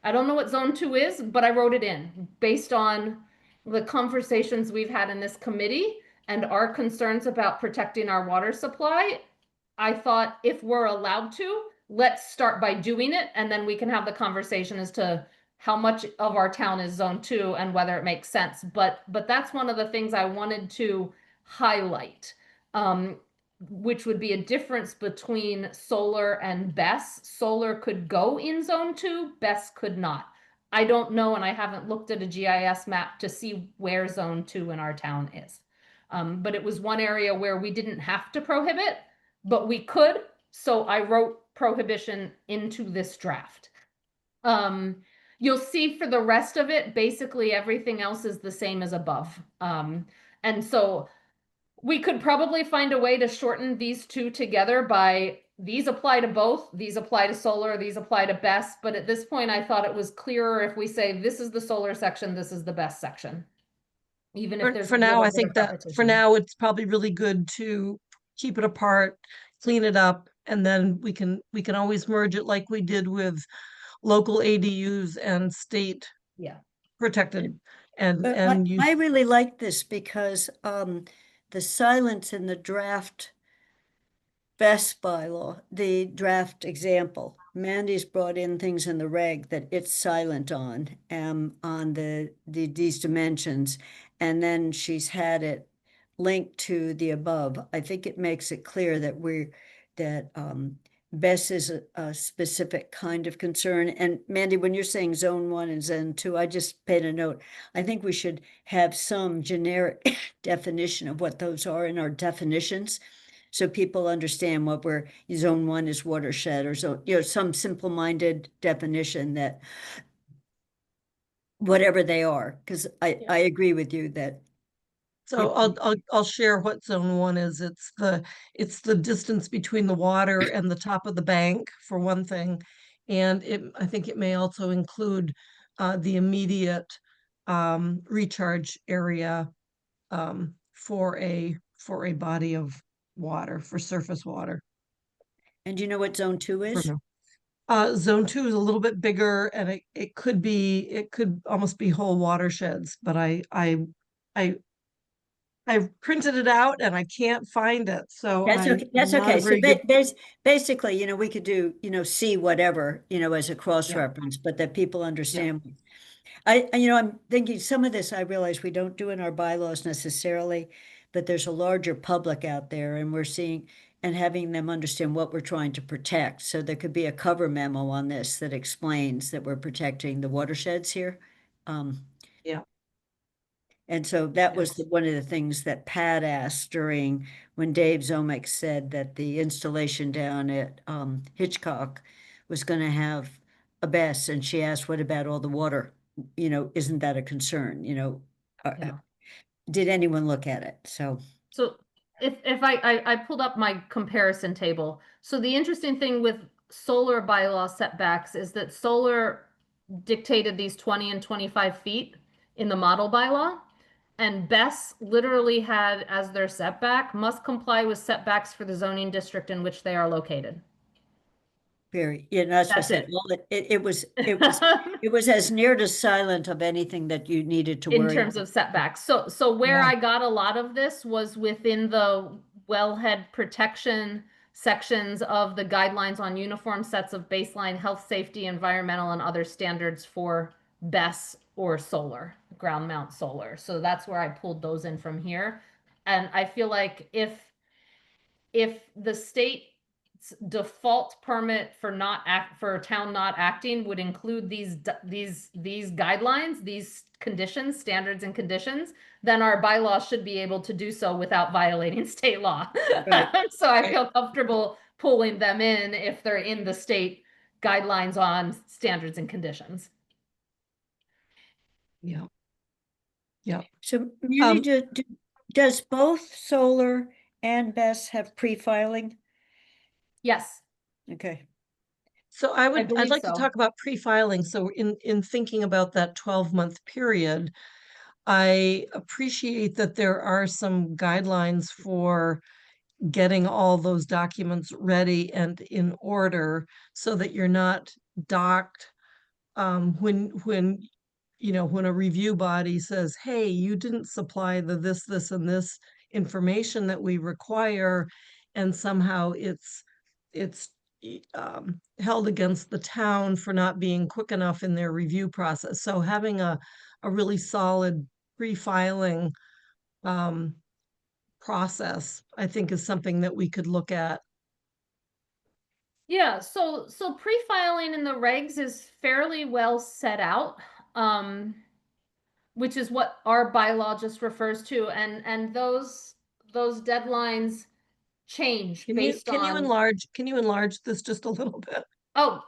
C: I don't know what zone 2 is, but I wrote it in based on the conversations we've had in this committee and our concerns about protecting our water supply. I thought if we're allowed to, let's start by doing it, and then we can have the conversation as to how much of our town is zone 2 and whether it makes sense. But that's one of the things I wanted to highlight, which would be a difference between solar and BESS. Solar could go in zone 2, BESS could not. I don't know, and I haven't looked at a GIS map to see where zone 2 in our town is. But it was one area where we didn't have to prohibit, but we could. So I wrote prohibition into this draft. You'll see for the rest of it, basically everything else is the same as above. And so we could probably find a way to shorten these two together by these apply to both, these apply to solar, these apply to BESS. But at this point, I thought it was clearer if we say this is the solar section, this is the BESS section. Even if there's
B: For now, I think that for now, it's probably really good to keep it apart, clean it up, and then we can always merge it like we did with local ADUs and state protected
A: But
B: and you,
A: I really like this because the silence in the draft best bylaw, the draft example, Mandy's brought in things in the reg that it's silent on these dimensions. And then she's had it linked to the above. I think it makes it clear that BES is a specific kind of concern. And Mandy, when you're saying zone 1 and zone 2, I just paid a note. I think we should have some generic definition of what those are in our definitions. So people understand what zone 1 is watershed, or some simple-minded definition that whatever they are, because I agree with you that.
B: so I'll share what zone 1 is. It's the distance between the water and the top of the bank, for one thing. And I think it may also include the immediate recharge area for a body of water, for surface water.
A: And do you know what zone 2
B: for
A: is?
B: now. Zone 2 is a little bit bigger, and it could almost be whole watersheds, but I printed it out and I can't find it, so
A: That's okay. That's
B: I'm not a
A: okay. So
B: very good.
A: basically, we could do, see whatever, as a cross-reference, but that people understand. I'm thinking some of this, I realize we don't do in our bylaws necessarily, but there's a larger public out there, and we're seeing and having them understand what we're trying to protect. So there could be a cover memo on this that explains that we're protecting the watersheds here.
B: Yeah.
A: And so that was
B: Yes.
A: one of the things that Pat asked when Dave Zomick said that the installation down at Hitchcock was going to have a BES, and she asked, what about all the water? Isn't that a concern?
C: Yeah.
A: Did anyone look at it? So
C: if I pulled up my comparison table. So the interesting thing with solar bylaw setbacks is that solar dictated these 20 and 25 feet in the model bylaw. And BES literally had as their setback, must comply with setbacks for the zoning district in which they are located.
A: very, that's what I
C: That's
A: said.
C: it.
A: Well, it was as near to silent of anything that you needed to
C: In
A: worry
C: terms
A: about.
C: of setbacks. So where
B: Yeah.
C: I got a lot of this was within the wellhead protection sections of the guidelines on uniform sets of baseline health, safety, environmental, and other standards for BES or solar, ground mount solar. So that's where I pulled those in from here. And I feel like if the state's default permit for a town not acting would include these guidelines, these conditions, standards and conditions, then our bylaws should be able to do so without violating state law.
A: Right.
C: So I feel comfortable pulling them in if they're in the state guidelines on standards and conditions.
B: Yeah. Yeah.
A: So Mary, does both solar and BES have pre-filing?
C: Yes.
A: Okay.
B: So I'd
C: believe
B: like
C: so.
B: to talk about pre-filing. So in thinking about that 12-month period, I appreciate that there are some guidelines for getting all those documents ready and in order so that you're not docked when when a review body says, hey, you didn't supply the this and this information that we require, and somehow it's held against the town for not being quick enough in their review process. So having a really solid pre-filing process, I think, is something that we could look at.
C: Yeah, so pre-filing in the regs is fairly well set out, which is what our bylaw just refers to, and those deadlines change
B: Can
C: based on.
B: Can you enlarge this just a little bit?
C: Oh,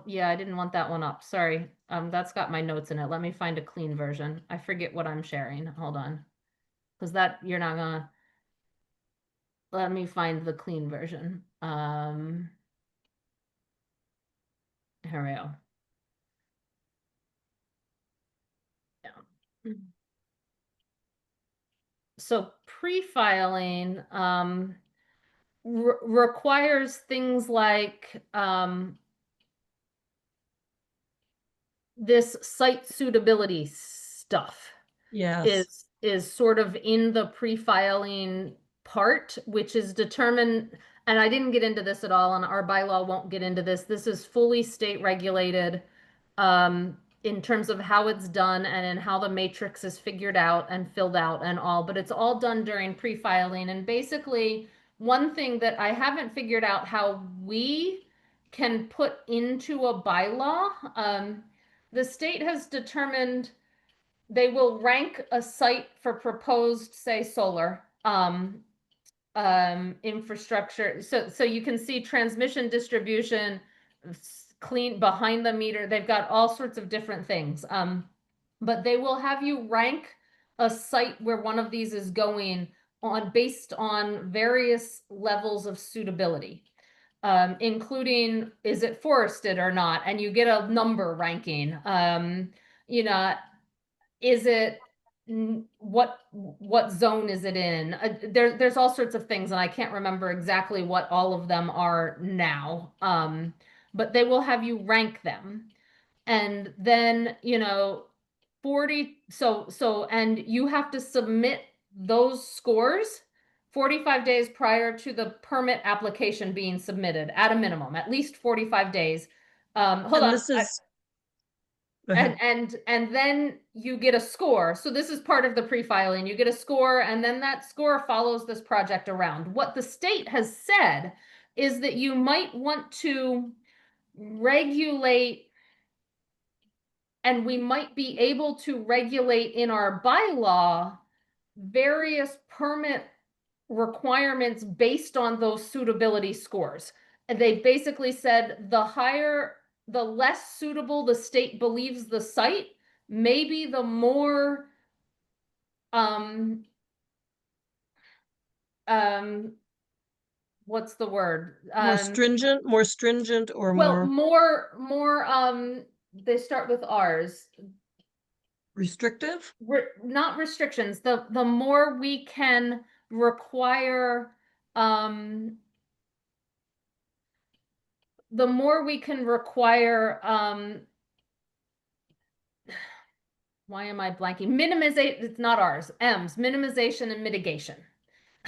C: yeah, I didn't want that one up. Sorry. That's got my notes in it. Let me find a clean version. I forget what I'm sharing. Hold on. Because that you're not gonna. Let me find the clean version. Here we go. Yeah. So pre-filing requires things like this site suitability stuff
B: Yes.
C: is sort of in the pre-filing part, which is determined, and I didn't get into this at all, and our bylaw won't get into this. This is fully state regulated in terms of how it's done and in how the matrix is figured out and filled out and all, but it's all done during pre-filing. And basically, one thing that I haven't figured out how we can put into a bylaw, the state has determined they will rank a site for proposed, say, solar infrastructure. So you can see transmission, distribution, clean behind the meter. They've got all sorts of different things. But they will have you rank a site where one of these is going on based on various levels of suitability. Including, is it forested or not? And you get a number ranking. You know, is it what zone is it in? There's all sorts of things, and I can't remember exactly what all of them are now. But they will have you rank them, and then 40. And you have to submit those scores 45 days prior to the permit application being submitted, at a minimum, at least 45 days. Hold
B: And
C: on.
B: this is. Go ahead.
C: And then you get a score. So this is part of the pre-filing. You get a score, and then that score follows this project around. What the state has said is that you might want to regulate, and we might be able to regulate in our bylaw various permit requirements based on those suitability scores. And they basically said the less suitable the state believes the site, maybe the more what's the word?
B: More stringent or
C: Well,
B: more
C: they start with R's.
B: restrictive?
C: Not restrictions. The more we can require the more we can require why am I blanking? Minimization, it's not ours, M's, minimization and mitigation.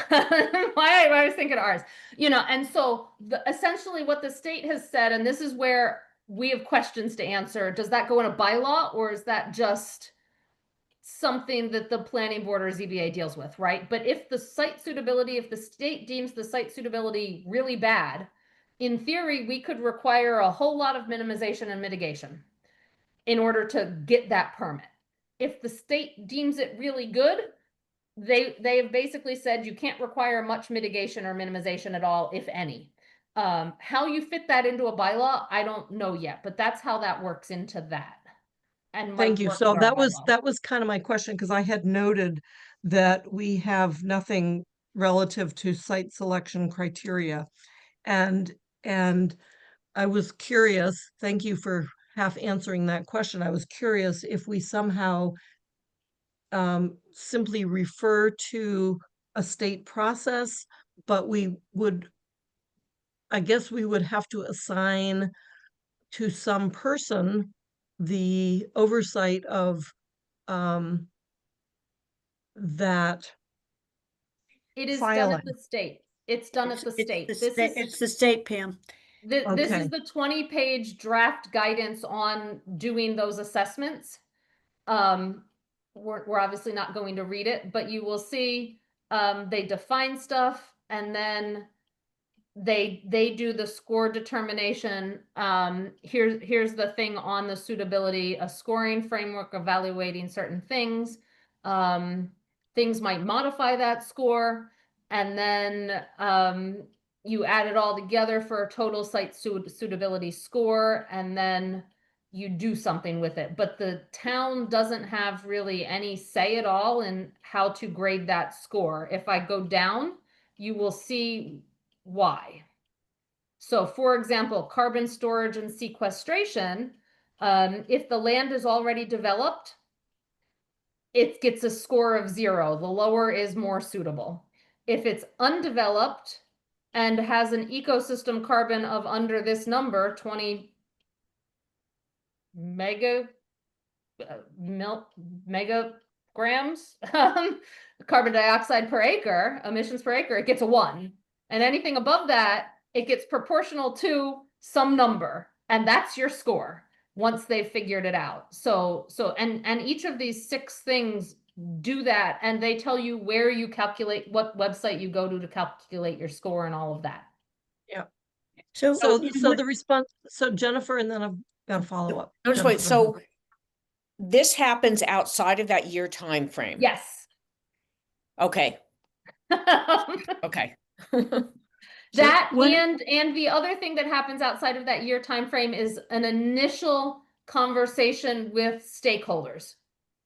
C: Why I was thinking ours, and so essentially what the state has said, and this is where we have questions to answer, does that go in a bylaw, or is that just something that the planning board or ZBA deals with, right? But if the site suitability, if the state deems the site suitability really bad, in theory, we could require a whole lot of minimization and mitigation in order to get that permit. If the state deems it really good, they have basically said you can't require much mitigation or minimization at all, if any. How you fit that into a bylaw, I don't know yet, but that's how that works into that. And
B: Thank you.
C: work
B: So
C: with our bylaw.
B: that was kind of my question, because I had noted that we have nothing relative to site selection criteria. And I was curious, thank you for half answering that question. I was curious if we somehow simply refer to a state process, but I guess we would have to assign to some person the oversight of that.
C: It is
B: filing.
C: done at the state. It's done at the state.
A: It's the state, Pam.
C: This
B: Okay.
C: is the 20-page draft guidance on doing those assessments. We're obviously not going to read it, but you will see they define stuff, and then they do the score determination. Here's the thing on the suitability, a scoring framework evaluating certain things. Things might modify that score, and then you add it all together for a total site suitability score, and then you do something with it. But the town doesn't have really any say at all in how to grade that score. If I go down, you will see why. So for example, carbon storage and sequestration, if the land is already developed, it gets a score of 0. The lower is more suitable. If it's undeveloped and has an ecosystem carbon of under this number, 20 mega megagrams carbon dioxide per acre, emissions per acre, it gets a 1. And anything above that, it gets proportional to some number, and that's your score once they've figured it out. And each of these 6 things do that, and they tell you where you calculate, what website you go to calculate your score and all of that.
A: So,
B: So,
A: you know
B: so
A: what?
B: the response, so Jennifer, and then I've got a follow-up.
D: No, just wait,
B: Jennifer,
D: so this happens outside of that year time frame?
C: Yes.
D: Okay, okay.
C: That
A: when-
C: and the other thing that happens outside of that year time frame is an initial conversation with stakeholders.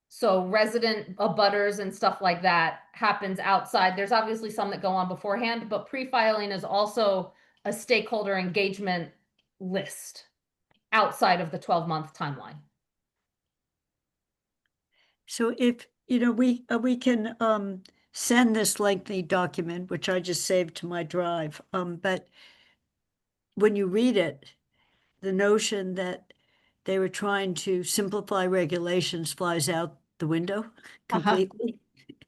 C: So resident abutters and stuff like that happens outside. There's obviously some that go on beforehand, but pre-filing is also a stakeholder engagement list outside of the 12-month timeline.
A: So if, you know, we can send this lengthy document, which I just saved to my drive, but when you read it, the notion that they were trying to simplify regulations flies out the window completely.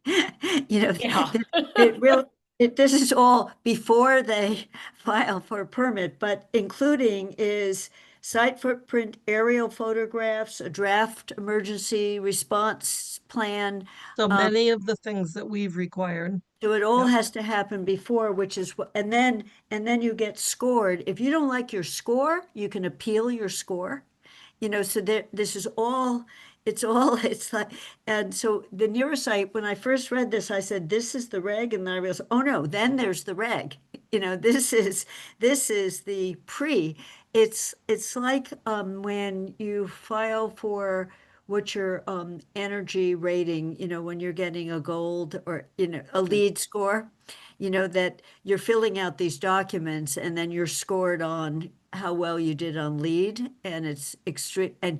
A: You know,
D: Yeah.
A: it really, this is all before they file for a permit, but including is site footprint, aerial photographs, a draft emergency response plan.
B: So many of the things that we've required.
A: So it all
B: Yep.
A: has to happen before, which is what, and then you get scored. If you don't like your score, you can appeal your score. You know, so this is all, it's like, and so the Neurosite, when I first read this, I said, this is the reg, and then I realized, oh no, then there's the reg. You know, this is the pre. It's like when you file for what's your energy rating, you know, when you're getting a gold or, you know, a lead score, you know, that you're filling out these documents and then you're scored on how well you did on lead, and it's extreme, and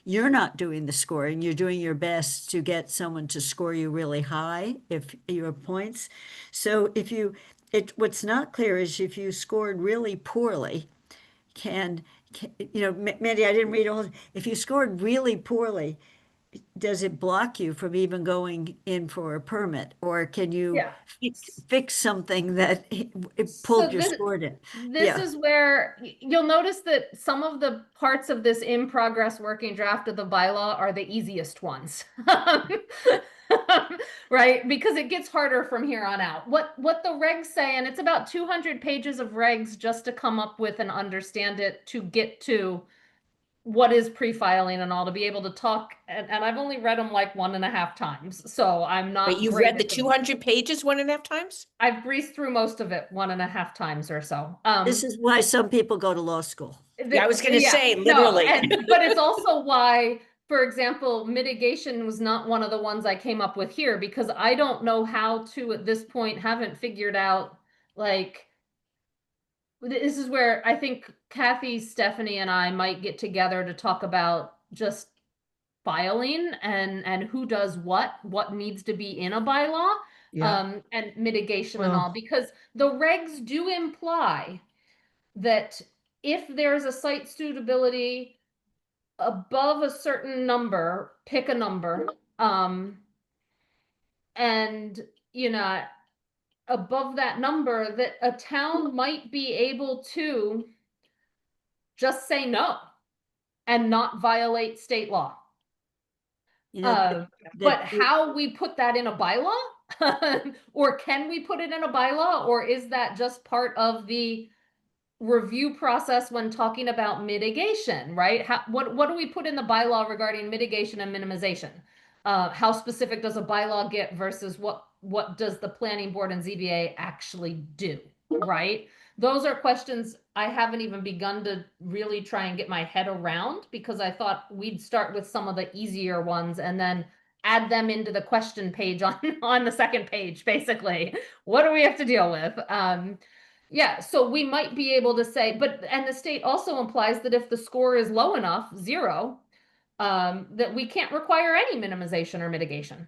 A: you're not doing the scoring, you're doing your best to get someone to score you really high if your points. So if you, what's not clear is if you scored really poorly, you know, Mandy, I didn't read all, if you scored really poorly, does it block you from even going in for a permit, or can you
C: Yeah.
A: fix something that it
C: So
A: pulled your
C: this-
A: score in?
C: This
A: Yeah.
C: is where you'll notice that some of the parts of this in progress working draft of the bylaw are the easiest ones. Right? Because it gets harder from here on out. What the regs say, and it's about 200 pages of regs just to come up with and understand it, to get to what is pre-filing and all, to be able to talk, and I've only read them like 1.5 times, so I'm not
D: But you've
C: great
D: read the
C: at them.
D: 200 pages 1.5 times?
C: I've breezed through most of it 1.5 times or so.
A: This is why some people go to law school.
D: Yeah, I was gonna say,
C: no,
D: literally.
C: but it's also why, for example, mitigation was not one of the ones I came up with here, because I don't know how to, at this point, haven't figured out, like, this is where I think Kathy, Stephanie, and I might get together to talk about just filing and who does what needs to be in a bylaw,
B: Yeah.
C: and mitigation and
B: Well-
C: all, because the regs do imply that if there's a site suitability above a certain number, pick a number, and, you know, above that number, that a town might be able to just say no and not violate state law.
A: You know,
C: But how we put that in a bylaw, or can we put it in a bylaw, or is that just part of the review process when talking about mitigation, right? What do we put in the bylaw regarding mitigation and minimization? How specific does a bylaw get versus what does the planning board and ZBA actually do, right? Those are questions I haven't even begun to really try and get my head around, because I thought we'd start with some of the easier ones and then add them into the question page on the second page, basically. What do we have to deal with? Yeah, so we might be able to say, and the state also implies that if the score is low enough, 0, that we can't require any minimization or mitigation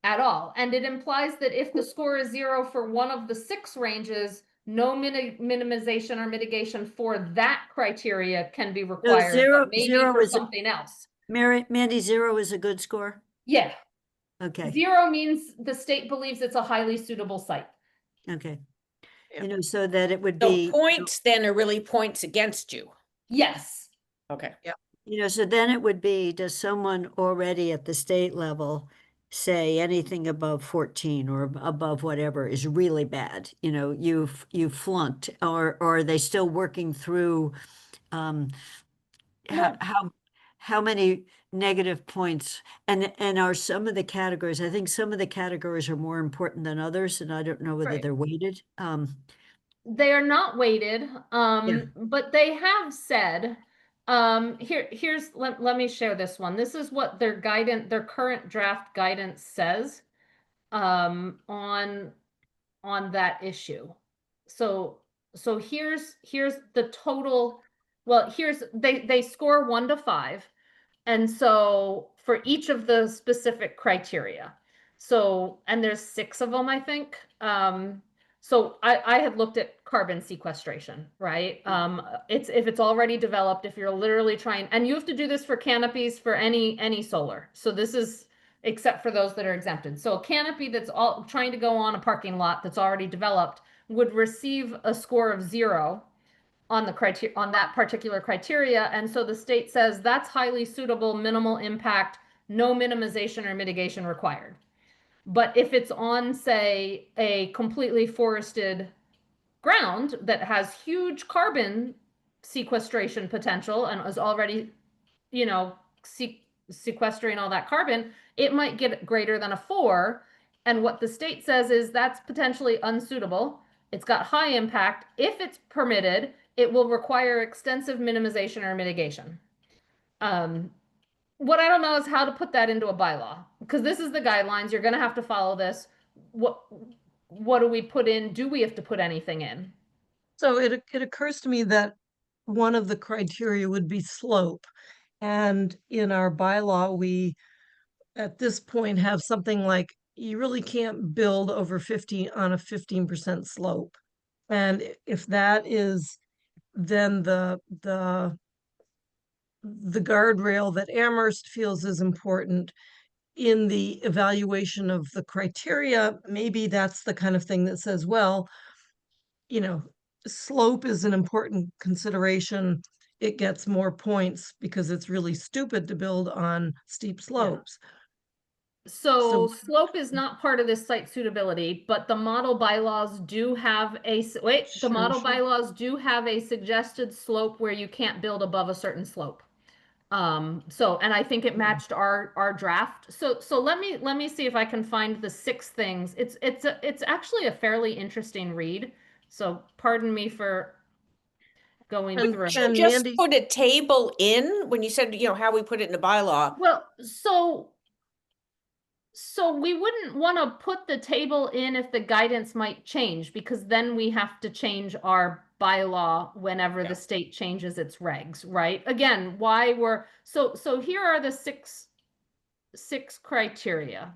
C: at all. And it implies that if the score is 0 for one of the 6 ranges, no minimization or mitigation for that criteria can be required,
A: zero-
C: but maybe
A: zero
C: for
A: is-
C: something else.
A: Mandy, 0 is a good score?
C: Yeah,
A: Okay,
C: 0 means the state believes it's a highly suitable site.
A: okay.
B: Yeah.
A: You know, so that it would
D: So
A: be,
D: points then are really points against you.
C: Yes.
D: Okay.
A: you know, so then it would be, does someone already at the state level say anything above 14 or above whatever is really bad? You know, you flunked, or are they still working through, how,
C: No.
A: how many negative points? And are some of the categories, I think some of the categories are more important than others, and I don't know whether
C: Right.
A: they're weighted.
C: They are not weighted, but they have said, let me share this one. This is what their current draft guidance says, on that issue. So, here's the total, well, they score 1 to 5. And so for each of the specific criteria, so, and there's 6 of them, I think. So I had looked at carbon sequestration, right? It's, if it's already developed, if you're literally trying, and you have to do this for canopies for any solar. So this is, except for those that are exempted. So a canopy that's all trying to go on a parking lot that's already developed would receive a score of 0 on the criteria, on that particular criteria. And so the state says that's highly suitable, minimal impact, no minimization or mitigation required. But if it's on, say, a completely forested ground that has huge carbon sequestration potential and is already, you know, sequestering all that carbon, it might get greater than a 4. And what the state says is that's potentially unsuitable. It's got high impact. If it's permitted, it will require extensive minimization or mitigation. What I don't know is how to put that into a bylaw, because this is the guidelines. You're going to have to follow this. What do we put in? Do we have to put anything in?
B: So it occurs to me that one of the criteria would be slope. And in our bylaw, we, at this point, have something like, you really can't build over 50 on a 15% slope. And if that is then the guardrail that Amherst feels is important in the evaluation of the criteria, maybe that's the kind of thing that says, well, you know, slope is an important consideration. It gets more points because it's really stupid to build on steep slopes.
C: So
B: So-
C: slope is not part of this site suitability, but the model bylaws do have the
B: Sure,
C: model
B: sure.
C: bylaws do have a suggested slope where you can't build above a certain slope. So, and I think it matched our draft. So let me see if I can find the 6 things. It's actually a fairly interesting read. So pardon me for going
B: And-
C: through.
B: and
D: Just
B: Mandy-
D: put a table in when you said, how we put it in the bylaw.
C: Well, so we wouldn't want to put the table in if the guidance might change, because then we have to change our bylaw whenever
D: Yeah.
C: the state changes its regs, right? Again, why we're, so here are the six criteria.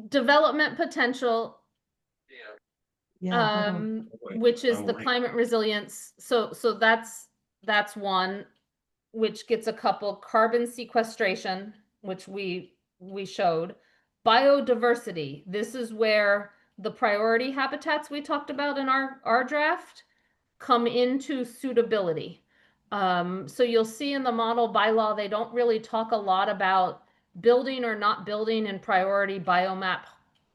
C: Development potential,
B: Yeah, hold on.
C: which is the climate resilience. So that's one, which gets a couple. Carbon sequestration, which we showed. Biodiversity, this is where the priority habitats we talked about in our draft come into suitability. So you'll see in the model bylaw, they don't really talk a lot about building or not building in priority biomap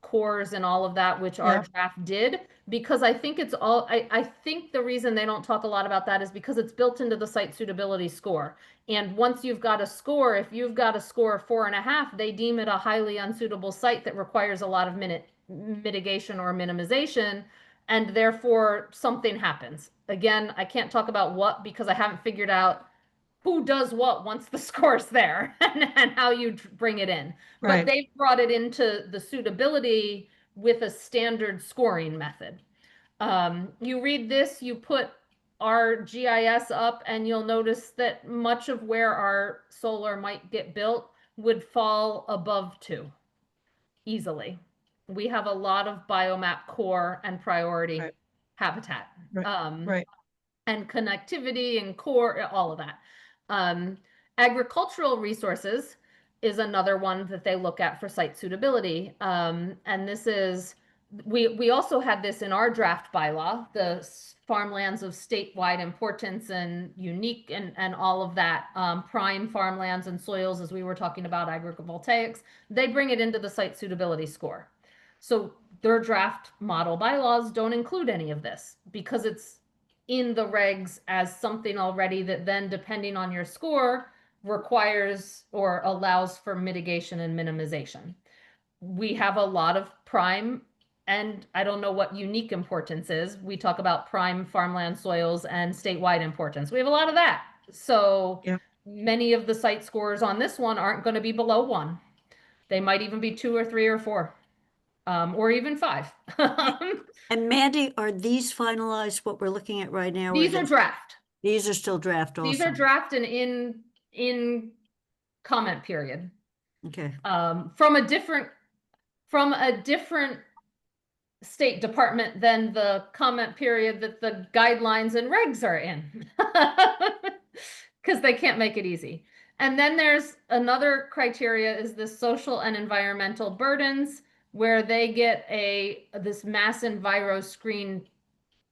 C: cores and all of that, which our
B: Yeah.
C: draft did, because I think it's all, I think the reason they don't talk a lot about that is because it's built into the site suitability score. And once you've got a score, if you've got a score of 4.5, they deem it a highly unsuitable site that requires a lot of mitigation or minimization, and therefore something happens. Again, I can't talk about what, because I haven't figured out who does what once the score's there and how you bring it in. But
B: Right.
C: they've brought it into the suitability with a standard scoring method. You read this, you put our GIS up, and you'll notice that much of where our solar might get built would fall above 2 easily. We have a lot of biomap core and priority
B: Right.
C: habitat.
B: Right. Right.
C: And connectivity and core, all of that. Agricultural resources is another one that they look at for site suitability. And this is, we also had this in our draft bylaw, the farmlands of statewide importance and unique and all of that, prime farmlands and soils, as we were talking about agrivoltaics, they bring it into the site suitability score. So their draft model bylaws don't include any of this because it's in the regs as something already that then, depending on your score, requires or allows for mitigation and minimization. We have a lot of prime, and I don't know what unique importance is. We talk about prime farmland soils and statewide importance. We have a lot of that. So
B: Yeah.
C: many of the site scores on this one aren't going to be below 1. They might even be 2 or 3 or 4, or even 5.
A: And Mandy, are these finalized, what we're looking at right now? or
C: These are draft.
A: These are still draft
C: These are
A: also?
C: draft and in comment period.
A: Okay,
C: From a different state department than the comment period that the guidelines and regs are in. Because they can't make it easy. And then there's another criteria is the social and environmental burdens, where they get this Mass Enviro Screen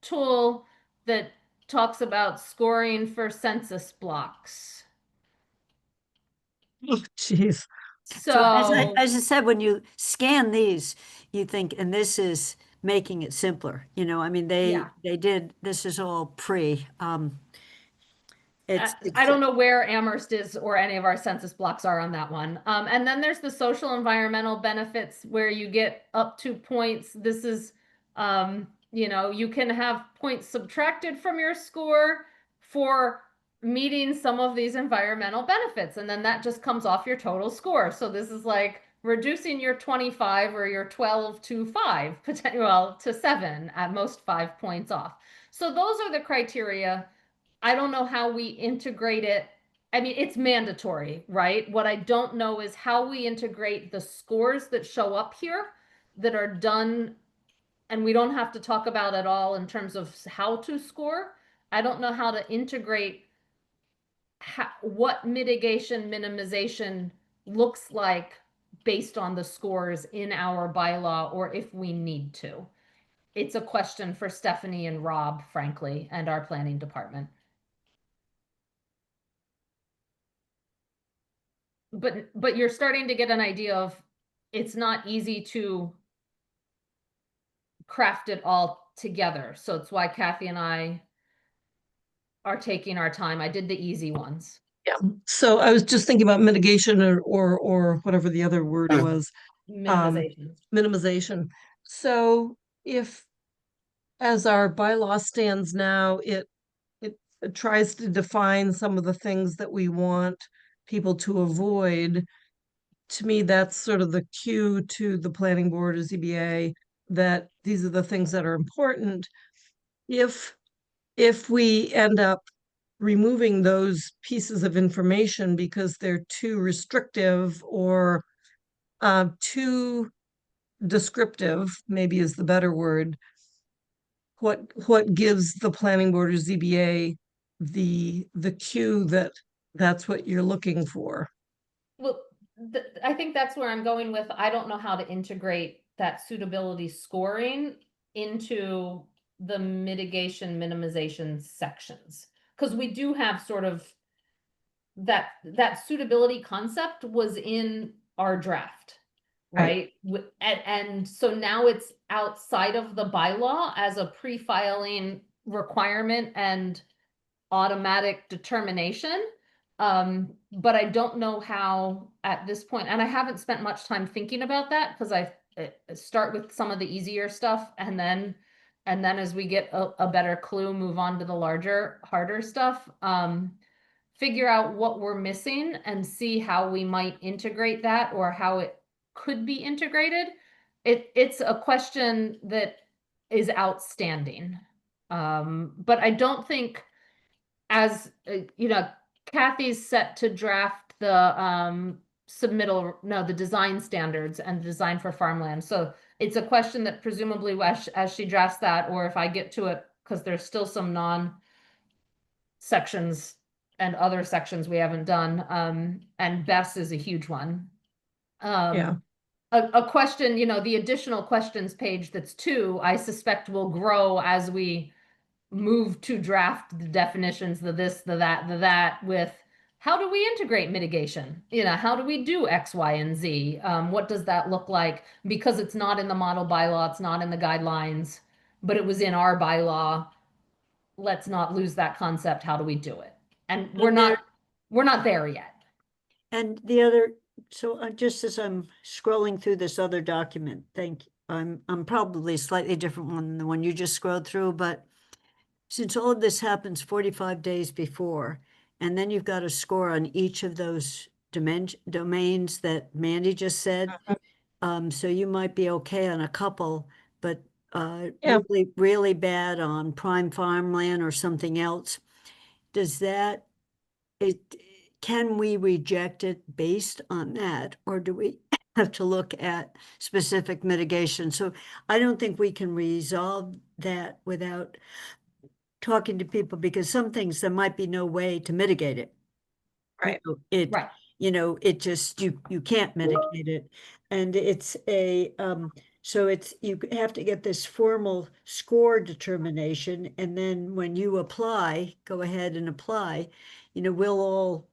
C: tool that talks about scoring for census blocks.
B: Oh, jeez.
A: so as I,
C: So
A: as I said, when you scan these, you think, and this is making it simpler, you know, I mean,
C: Yeah.
A: they did, this is all pre,
C: I don't know where Amherst is or any of our census blocks are on that one. And then there's the social environmental benefits where you get up to points. This is, you know, you can have points subtracted from your score for meeting some of these environmental benefits. And then that just comes off your total score. So this is like reducing your 25 or your 12 to 5, well, to 7, at most 5 points off. So those are the criteria. I don't know how we integrate it. I mean, it's mandatory, right? What I don't know is how we integrate the scores that show up here that are done, and we don't have to talk about it all in terms of how to score. I don't know how to integrate what mitigation minimization looks like based on the scores in our bylaw, or if we need to. It's a question for Stephanie and Rob, frankly, and our planning department. But you're starting to get an idea of it's not easy to craft it all together. So it's why Kathy and I are taking our time. I did the easy ones.
B: So I was just thinking about mitigation or whatever the other word was,
C: Minimization.
B: minimization. So if, as our bylaw stands now, it tries to define some of the things that we want people to avoid. To me, that's sort of the cue to the planning board or ZBA that these are the things that are important. If we end up removing those pieces of information because they're too restrictive or too descriptive, maybe is the better word, what gives the planning board or ZBA the cue that that's what you're looking for?
C: Well, I think that's where I'm going with, I don't know how to integrate that suitability scoring into the mitigation minimization sections. Because we do have sort of that suitability concept was in our draft, right? And so now it's outside of the bylaw as a pre-filing requirement and automatic determination. But I don't know how at this point, and I haven't spent much time thinking about that because I start with some of the easier stuff and then as we get a better clue, move on to the larger, harder stuff. Figure out what we're missing and see how we might integrate that or how it could be integrated. It's a question that is outstanding. But I don't think as, you know, Kathy's set to draft the the design standards and design for farmland. So it's a question that presumably as she drafts that, or if I get to it, because there's still some sections and other sections we haven't done. And BES is a huge one.
B: Yeah.
C: A question, you know, the additional questions page that's 2, I suspect will grow as we move to draft the definitions, the this, the that, with how do we integrate mitigation? You know, how do we do X, Y, and Z? What does that look like? Because it's not in the model bylaw, it's not in the guidelines, but it was in our bylaw. Let's not lose that concept. How do we do it? And we're not there yet.
A: And the other, so just as I'm scrolling through this other document, I'm probably a slightly different one than the one you just scrolled through, but since all of this happens 45 days before, and then you've got a score on each of those domains that Mandy just said, so you might be okay on a couple, but
B: Yeah.
A: really, really bad on prime farmland or something else. Can we reject it based on that, or do we have to look at specific mitigation? So I don't think we can resolve that without talking to people, because some things there might be no way to mitigate it.
B: Right.
C: Right.
A: You know, it just, you can't mitigate it. And it's so you have to get this formal score determination. And then when you apply, go ahead and apply, you know, we'll all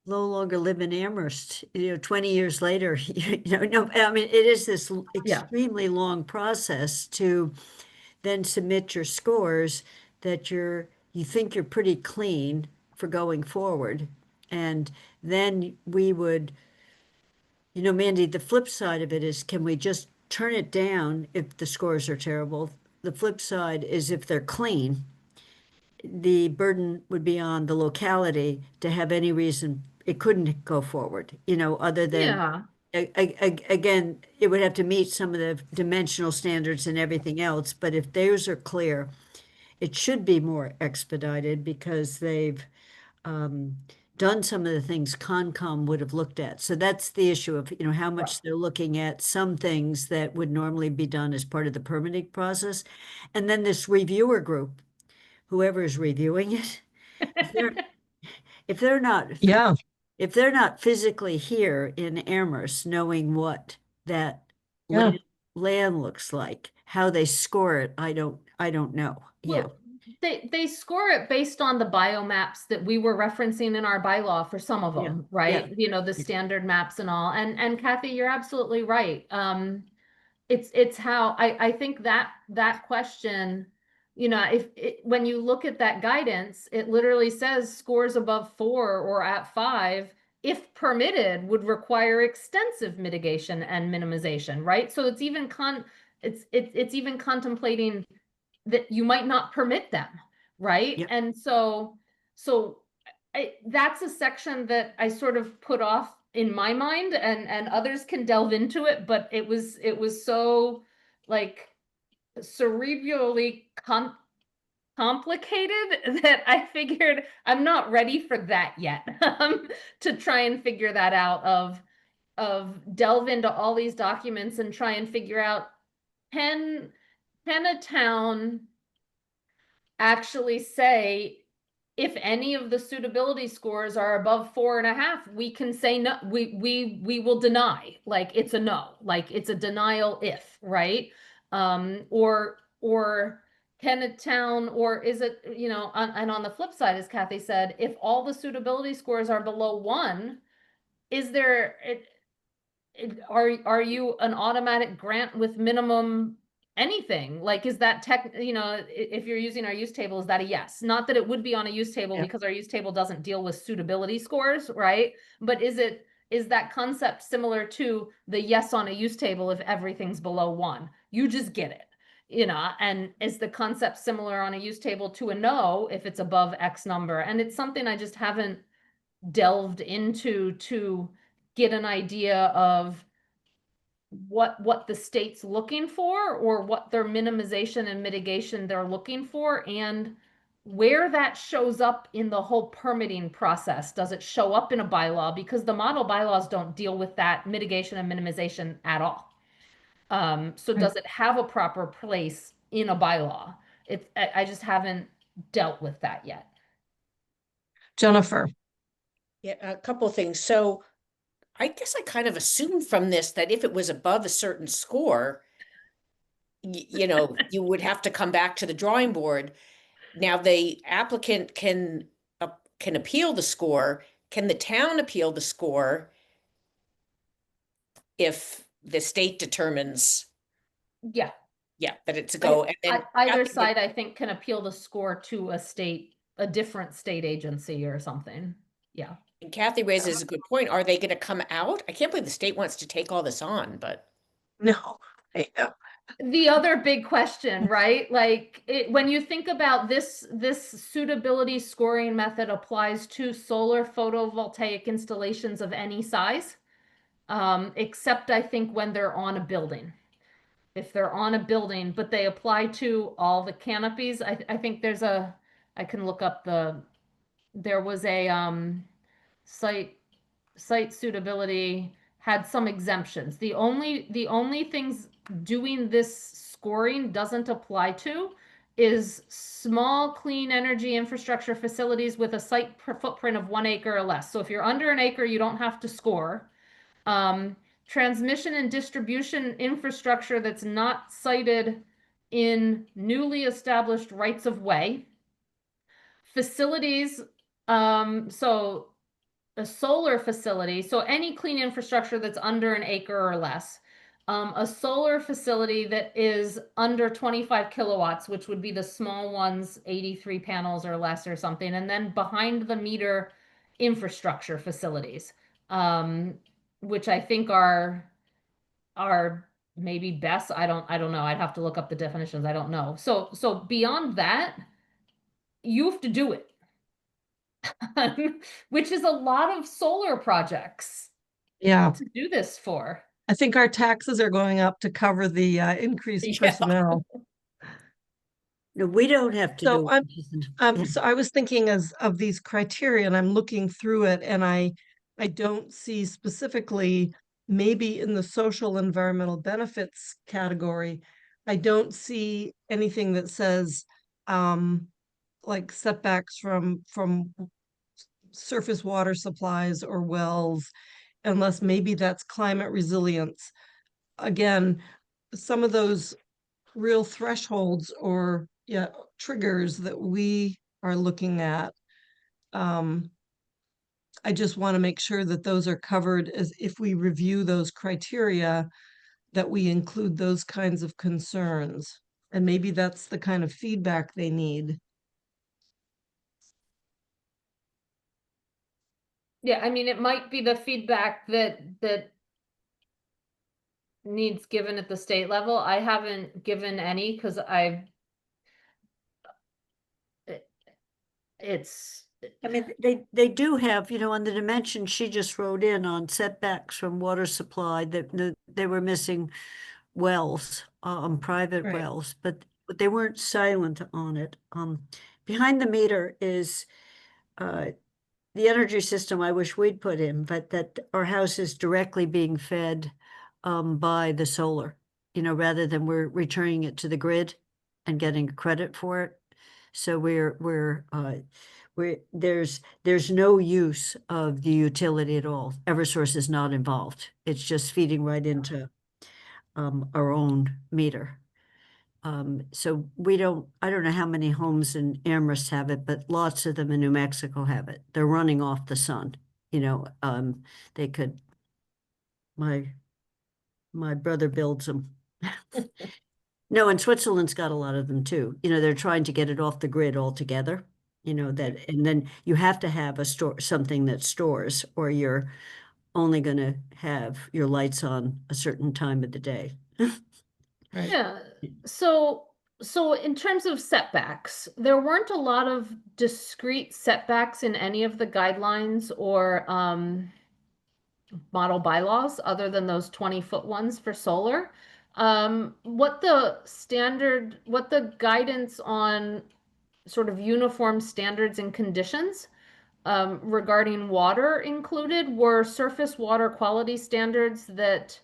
A: no longer live in Amherst, 20 years later, no, I mean, it is this extremely long process to then submit your scores that you think you're pretty clean for going forward. And then we would, Mandy, the flip side of it is, can we just turn it down if the scores are terrible? The flip side is if they're clean, the burden would be on the locality to have any reason it couldn't go forward, other than, again, it would have to meet some of the dimensional standards and everything else. But if those are clear, it should be more expedited because they've done some of the things Concom would have looked at. So that's the issue of, how much they're looking at some things that would normally be done as part of the permitting process. And then this reviewer group, whoever is reviewing it, if they're not
B: Yeah.
A: if they're not physically here in Amherst, knowing what that land looks like, how they score it, I don't know.
C: Well, they score it based on the biomaps that we were referencing in our bylaw for some of them, right? The standard maps and all. And Kathy, you're absolutely right. It's how I think that question, when you look at that guidance, it literally says scores above 4 or at 5, if permitted, would require extensive mitigation and minimization, right? So it's even it's even contemplating that you might not permit them, right?
A: Yep.
C: And so that's a section that I sort of put off in my mind, and others can delve into it, but it was so like cerebrally complicated that I figured I'm not ready for that yet. To try and figure that out, of delve into all these documents and try and figure out, can a town actually say, if any of the suitability scores are above 4.5, we can say no, we will deny, like it's a no, like it's a denial if, right? Or can a town, or is it, and on the flip side, as Kathy said, if all the suitability scores are below 1, is there, are you an automatic grant with minimum anything? Like, is that if you're using our use table, is that a yes? Not that it would be on a use table, because our use table doesn't deal with suitability scores, right? But is that concept similar to the yes on a use table if everything's below 1? You just get it. And is the concept similar on a use table to a no if it's above X number? And it's something I just haven't delved into to get an idea of what the state's looking for, or what their minimization and mitigation they're looking for, and where that shows up in the whole permitting process. Does it show up in a bylaw? Because the model bylaws don't deal with that mitigation and minimization at all. So does it have a proper place in a bylaw? I just haven't dealt with that yet.
B: Jennifer.
D: Yeah, a couple of things. So I guess I kind of assumed from this that if it was above a certain score, you know, you would have to come back to the drawing board. Now, the applicant can appeal the score. Can the town appeal the score if the state determines,
G: Yeah,
D: yeah, that it's a go? And then
G: either
D: Kathy,
G: side, I think, can appeal the score to a different state agency or something. Yeah.
D: and Kathy raises a good point. Are they going to come out? I can't believe the state wants to take all this on, but
B: No.
G: The other big question, right? Like when you think about this suitability scoring method applies to solar photovoltaic installations of any size, except I think when they're on a building. If they're on a building, but they apply to all the canopies. I think I can look up there was a site suitability had some exemptions. The only things doing this scoring doesn't apply to is small clean energy infrastructure facilities with a site footprint of 1 acre or less. So if you're under an acre, you don't have to score. Transmission and distribution infrastructure that's not cited in newly established rights of way. Facilities, so a solar facility, so any clean infrastructure that's under an acre or less, a solar facility that is under 25 kilowatts, which would be the small ones, 83 panels or less or something, and then behind the meter infrastructure facilities, which I think are maybe best. I don't know. I'd have to look up the definitions. I don't know. So beyond that, you have to do it. Which is a lot of solar projects
B: Yeah,
G: to do this for.
B: I think our taxes are going up to cover the increased
D: Yeah.
B: personnel.
A: No, we don't have to
B: So
A: do
B: I'm-
A: it.
B: So I was thinking of these criteria and I'm looking through it and I don't see specifically, maybe in the social environmental benefits category, I don't see anything that says like setbacks from surface water supplies or wells, unless maybe that's climate resilience. Again, some of those real thresholds or triggers that we are looking at. I just want to make sure that those are covered, as if we review those criteria, that we include those kinds of concerns. And maybe that's the kind of feedback they need.
G: Yeah, I mean, it might be the feedback that needs given at the state level. I haven't given any because it's
A: I mean, they do have, you know, on the dimension she just wrote in on setbacks from water supply, that they were missing wells, private
B: Right.
A: wells, but they weren't silent on it. Behind the meter is the energy system I wish we'd put in, but that our house is directly being fed by the solar, you know, rather than we're returning it to the grid and getting credit for it. So there's no use of the utility at all. Eversource is not involved. It's just feeding right into our own meter. So I don't know how many homes in Amherst have it, but lots of them in New Mexico have it. They're running off the sun, you know, they could, my brother builds them. No, and Switzerland's got a lot of them too. You know, they're trying to get it off the grid altogether, you know, and then you have to have something that stores, or you're only gonna have your lights on a certain time of the day.
B: Right.
G: yeah. So in terms of setbacks, there weren't a lot of discrete setbacks in any of the guidelines or model bylaws other than those 20-foot ones for solar. What the guidance on sort of uniform standards and conditions regarding water included were surface water quality standards that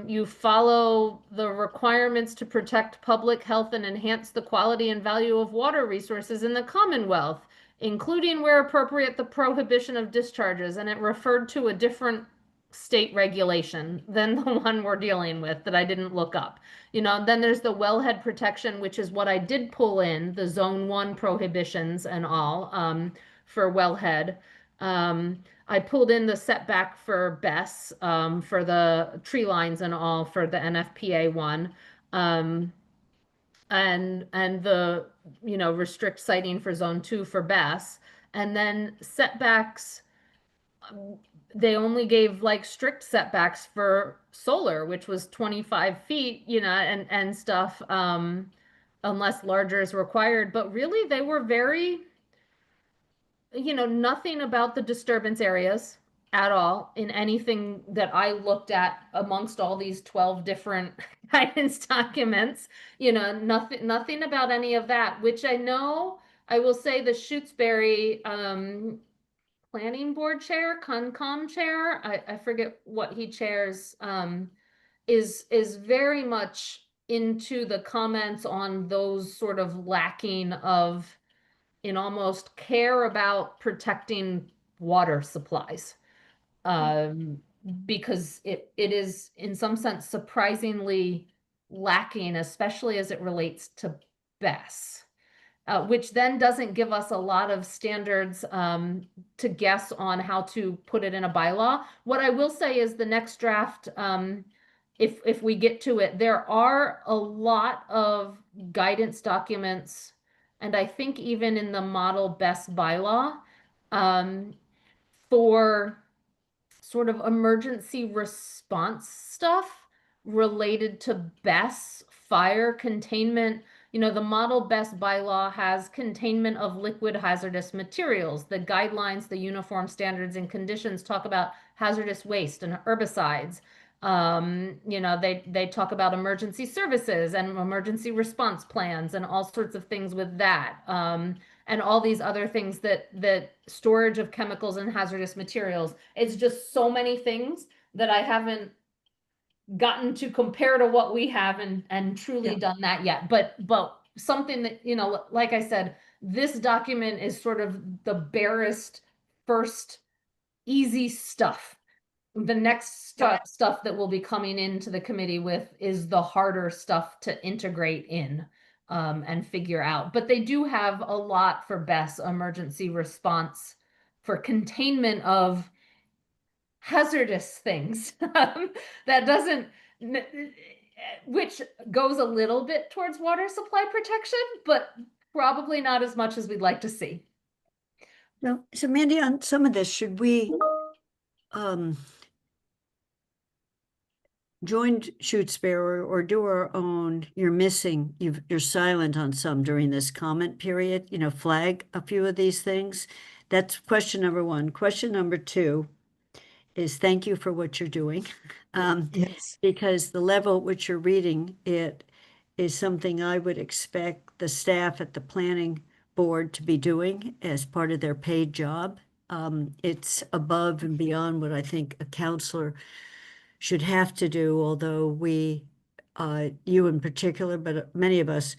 G: you follow the requirements to protect public health and enhance the quality and value of water resources in the Commonwealth. including where appropriate, the prohibition of discharges, and it referred to a different state regulation than the one we're dealing with that I didn't look up. You know, then there's the wellhead protection, which is what I did pull in, the zone 1 prohibitions and all, for wellhead. I pulled in the setback for BESS, for the tree lines and all for the NFPA one. And the, you know, restrict siting for zone 2 for BESS. And then setbacks, they only gave like strict setbacks for solar, which was 25 feet, you know, and stuff, unless larger is required. But really, they were very, you know, nothing about the disturbance areas at all in anything that I looked at amongst all these 12 different guidance documents. You know, nothing about any of that, which I know, I will say the Shutesbury planning board chair, Concom chair, I forget what he chairs, is very much into the comments on those sort of lacking of in almost care about protecting water supplies. Because it is in some sense surprisingly lacking, especially as it relates to BESS. Which then doesn't give us a lot of standards to guess on how to put it in a bylaw. What I will say is the next draft, if we get to it, there are a lot of guidance documents, and I think even in the model BESS bylaw, for sort of emergency response stuff related to BESS, fire containment. You know, the model BESS bylaw has containment of liquid hazardous materials. The guidelines, the uniform standards and conditions talk about hazardous waste and herbicides. You know, they talk about emergency services and emergency response plans and all sorts of things with that. And all these other things that storage of chemicals and hazardous materials. It's just so many things that I haven't gotten to compare to what we have and truly
A: Yeah.
G: done that yet. But something that, you know, like I said, this document is sort of the barest first easy stuff. The next stuff that will be coming into the committee with is the harder stuff to integrate in and figure out. But they do have a lot for BESS, emergency response, for containment of hazardous things. That doesn't, which goes a little bit towards water supply protection, but probably not as much as we'd like to see.
A: No, so Mandy, on some of this, should we join Shutesbury or do our own? You're missing, you're silent on some during this comment period, you know, flag a few of these things. That's question number 1. Question number 2 is thank you for what you're doing.
B: Yes.
A: Because the level at which you're reading it is something I would expect the staff at the planning board to be doing as part of their paid job. It's above and beyond what I think a counselor should have to do, although we, you in particular, but many of us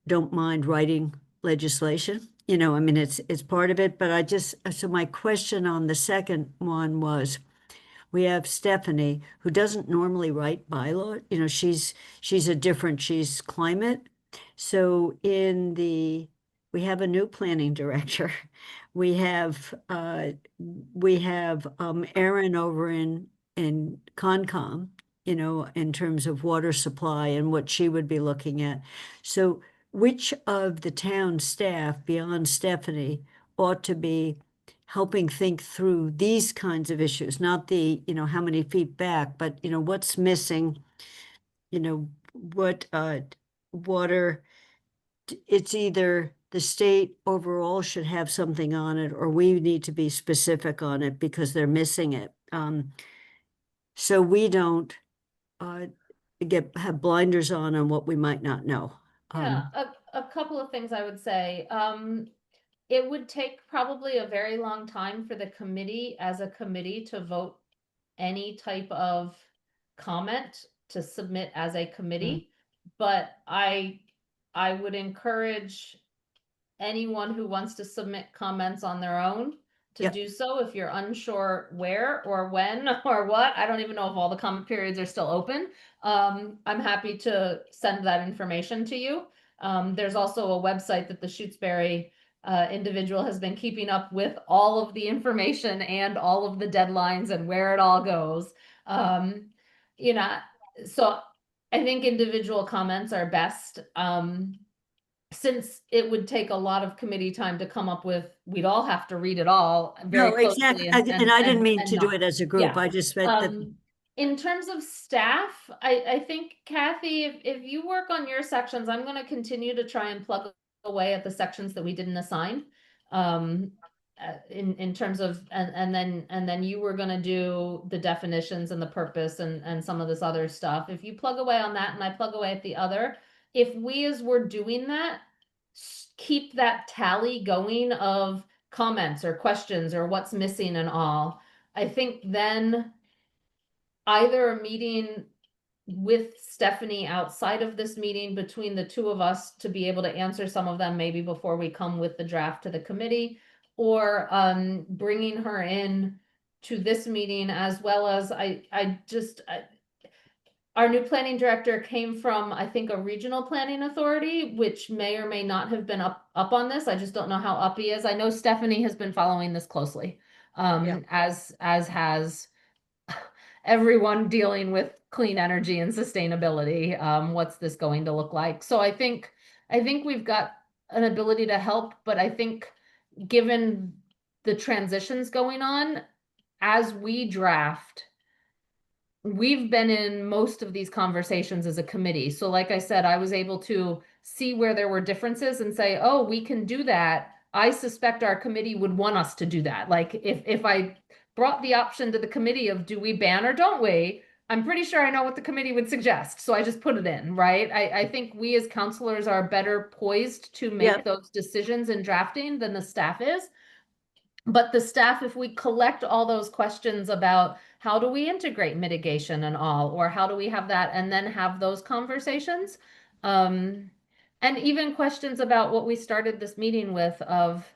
A: don't mind writing legislation. You know, I mean, it's part of it, but so my question on the second one was, we have Stephanie, who doesn't normally write bylaw. You know, she's she's climate. So we have a new planning director. We have Erin over in Concom, you know, in terms of water supply and what she would be looking at. So which of the town staff beyond Stephanie ought to be helping think through these kinds of issues, not the, you know, how many feet back, but, you know, what's missing, you know, what water, it's either the state overall should have something on it, or we need to be specific on it because they're missing it. So we don't have blinders on what we might not know.
G: Yeah, a couple of things I would say. It would take probably a very long time for the committee as a committee to vote any type of comment to submit as a committee. But I would encourage anyone who wants to submit comments on their own to
A: Yep.
G: do so. If you're unsure where or when or what, I don't even know if all the comment periods are still open. I'm happy to send that information to you. There's also a website that the Shutesbury individual has been keeping up with all of the information and all of the deadlines and where it all goes. You know, so I think individual comments are best. Since it would take a lot of committee time to come up with, we'd all have to read it all very
A: No,
G: closely.
A: exactly. And I didn't mean to do
G: not.
A: it as a group.
G: Yeah.
A: I just meant that,
G: In terms of staff, I think Kathy, if you work on your sections, I'm gonna continue to try and plug away at the sections that we didn't assign. In terms of, and then you were gonna do the definitions and the purpose and some of this other stuff. If you plug away on that and I plug away at the other, if we as we're doing that, keep that tally going of comments or questions or what's missing and all, I think then either a meeting with Stephanie outside of this meeting between the two of us to be able to answer some of them maybe before we come with the draft to the committee, or bringing her in to this meeting, as well as our new planning director came from, I think, a regional planning authority, which may or may not have been up on this. I just don't know how up he is. I know Stephanie has been following this closely, as has everyone dealing with clean energy and sustainability. What's this going to look like? So I think we've got an ability to help, but I think given the transitions going on as we draft, we've been in most of these conversations as a committee. So like I said, I was able to see where there were differences and say, oh, we can do that. I suspect our committee would want us to do that. Like if I brought the option to the committee of do we ban or don't we, I'm pretty sure I know what the committee would suggest. So I just put it in, right? I think we as counselors are better poised to make
A: Yep.
G: those decisions in drafting than the staff is. But the staff, if we collect all those questions about how do we integrate mitigation and all, or how do we have that, and then have those conversations, and even questions about what we started this meeting with of,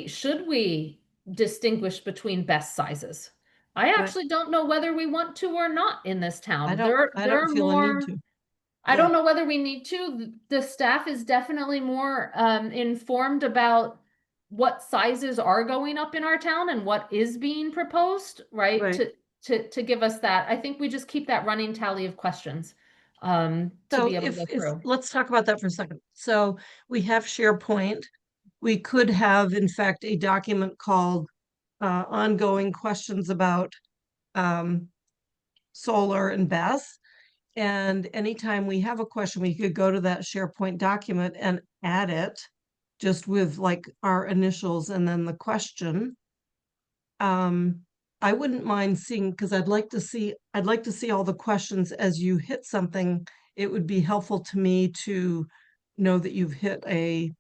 G: should we distinguish between best sizes? I actually don't know whether we want to or not in this town.
B: I
G: There
B: don't
G: are
B: feel a
G: more.
B: need to.
G: I
A: Yeah.
G: don't know whether we need to. The staff is definitely more informed about what sizes are going up in our town and what is being proposed, right?
A: Right.
G: To give us that. I think we just keep that running tally of questions to
B: So
G: be able to go through.
B: let's talk about that for a second. So we have SharePoint. We could have, in fact, a document called ongoing questions about solar and BESS. And anytime we have a question, we could go to that SharePoint document and add it just with like our initials and then the question. I wouldn't mind seeing, because I'd like to see all the questions as you hit something. It would be helpful to me to know that you've hit a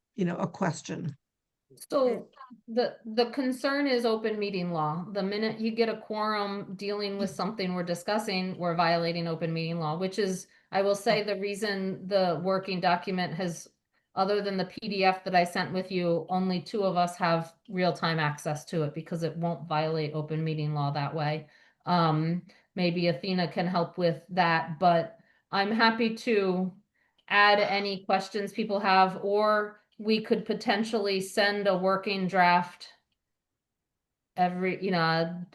B: question.
G: So the concern is open meeting law. The minute you get a quorum dealing with something we're discussing, we're violating open meeting law, which is, I will say, the reason the working document has, other than the PDF that I sent with you, only 2 of us have real-time access to it because it won't violate open meeting law that way. Maybe Athena can help with that, but I'm happy to add any questions people have, or we could potentially send a working draft every, in a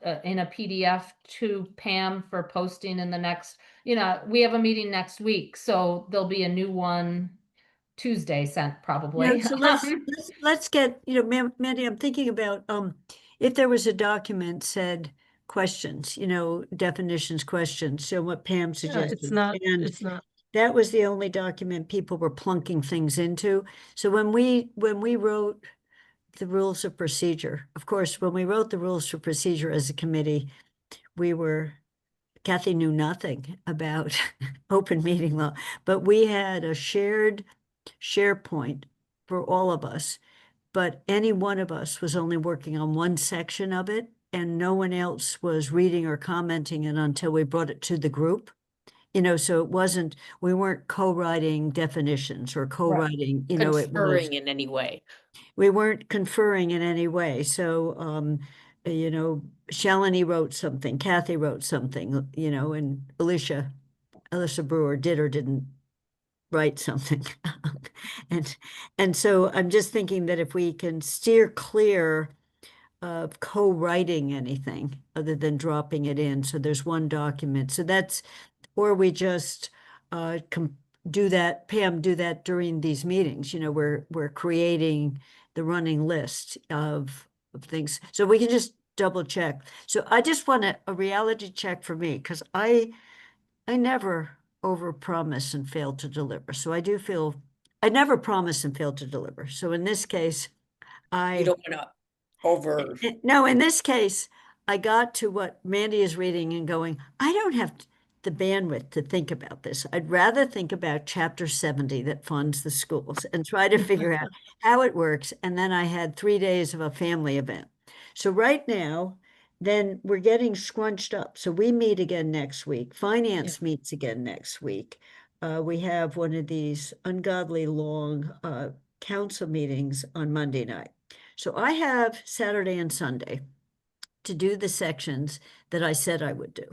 G: PDF to Pam for posting in the next, we have a meeting next week, so there'll be a new one Tuesday sent probably.
A: Yeah, so let's get, Mandy, I'm thinking about, if there was a document said questions, definitions, questions, so what Pam
B: Yeah,
A: suggested.
B: it's not.
A: And that was the only document people were plunking things into. So when we wrote the rules of procedure, of course, when we wrote the rules for procedure as a committee, Kathy knew nothing about open meeting law, but we had a shared SharePoint for all of us, but any one of us was only working on one section of it, and no one else was reading or commenting it until we brought it to the group. so it wasn't, we weren't co-writing definitions or co-writing, it was,
D: Conferring in any way.
A: we weren't conferring in any way. So, Shalini wrote something, Kathy wrote something, and Alyssa Brewer did or didn't write something. And so I'm just thinking that if we can steer clear of co-writing anything other than dropping it in, so there's one document. So that's, or we just do that, Pam, do that during these meetings. We're creating the running list of things. So we can just double check. So I just want a reality check for me, because I never overpromise and fail to deliver. So I do feel, I never promise and fail to deliver. So in this case,
D: You don't want to over.
A: No, in this case, I got to what Mandy is reading and going, I don't have the bandwidth to think about this. I'd rather think about Chapter 70 that funds the schools and try to figure out how it works. And then I had 3 days of a family event. So right now, then we're getting scrunched up. So we meet again next week. Finance meets again next week. We have one of these ungodly long council meetings on Monday night. So I have Saturday and Sunday to do the sections that I said I would do.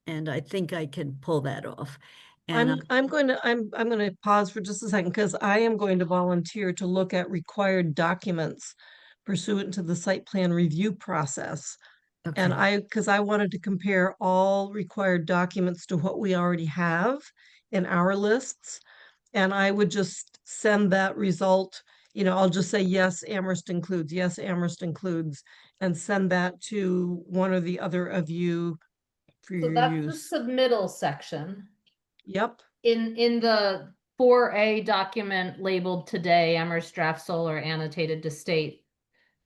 A: And I think I can pull that off. And
B: I'm going to pause for just a second, because I am going to volunteer to look at required documents pursuant to the site plan review process. And
A: okay.
B: because I wanted to compare all required documents to what we already have in our lists. And I would just send that result, I'll just say, yes, Amherst includes, yes, Amherst includes, and send that to one or the other of you for
G: So
B: your
G: that's
B: use.
G: the submittal section.
B: Yep.
G: In the 4A document labeled today, Amherst Draft Solar annotated to state,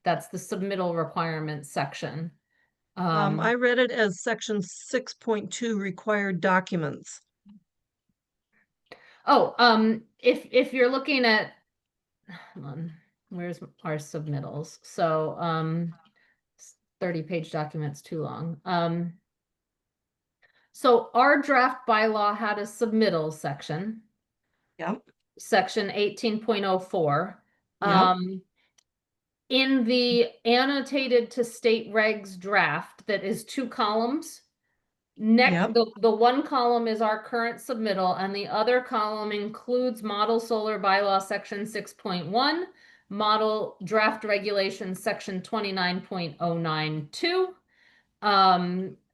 G: that's the submittal requirements section.
B: I read it as section 6.2 required documents.
G: If you're looking at, hold on, where's our submittals? So 30-page document's too long. So our draft bylaw had a submittal section,
B: Yep.
G: section 18.04.
B: Yep.
G: In the annotated to state regs draft that is 2 columns,
B: Yep.
G: the one column is our current submittal, and the other column includes model solar bylaw section 6.1, model draft regulations section 29.092,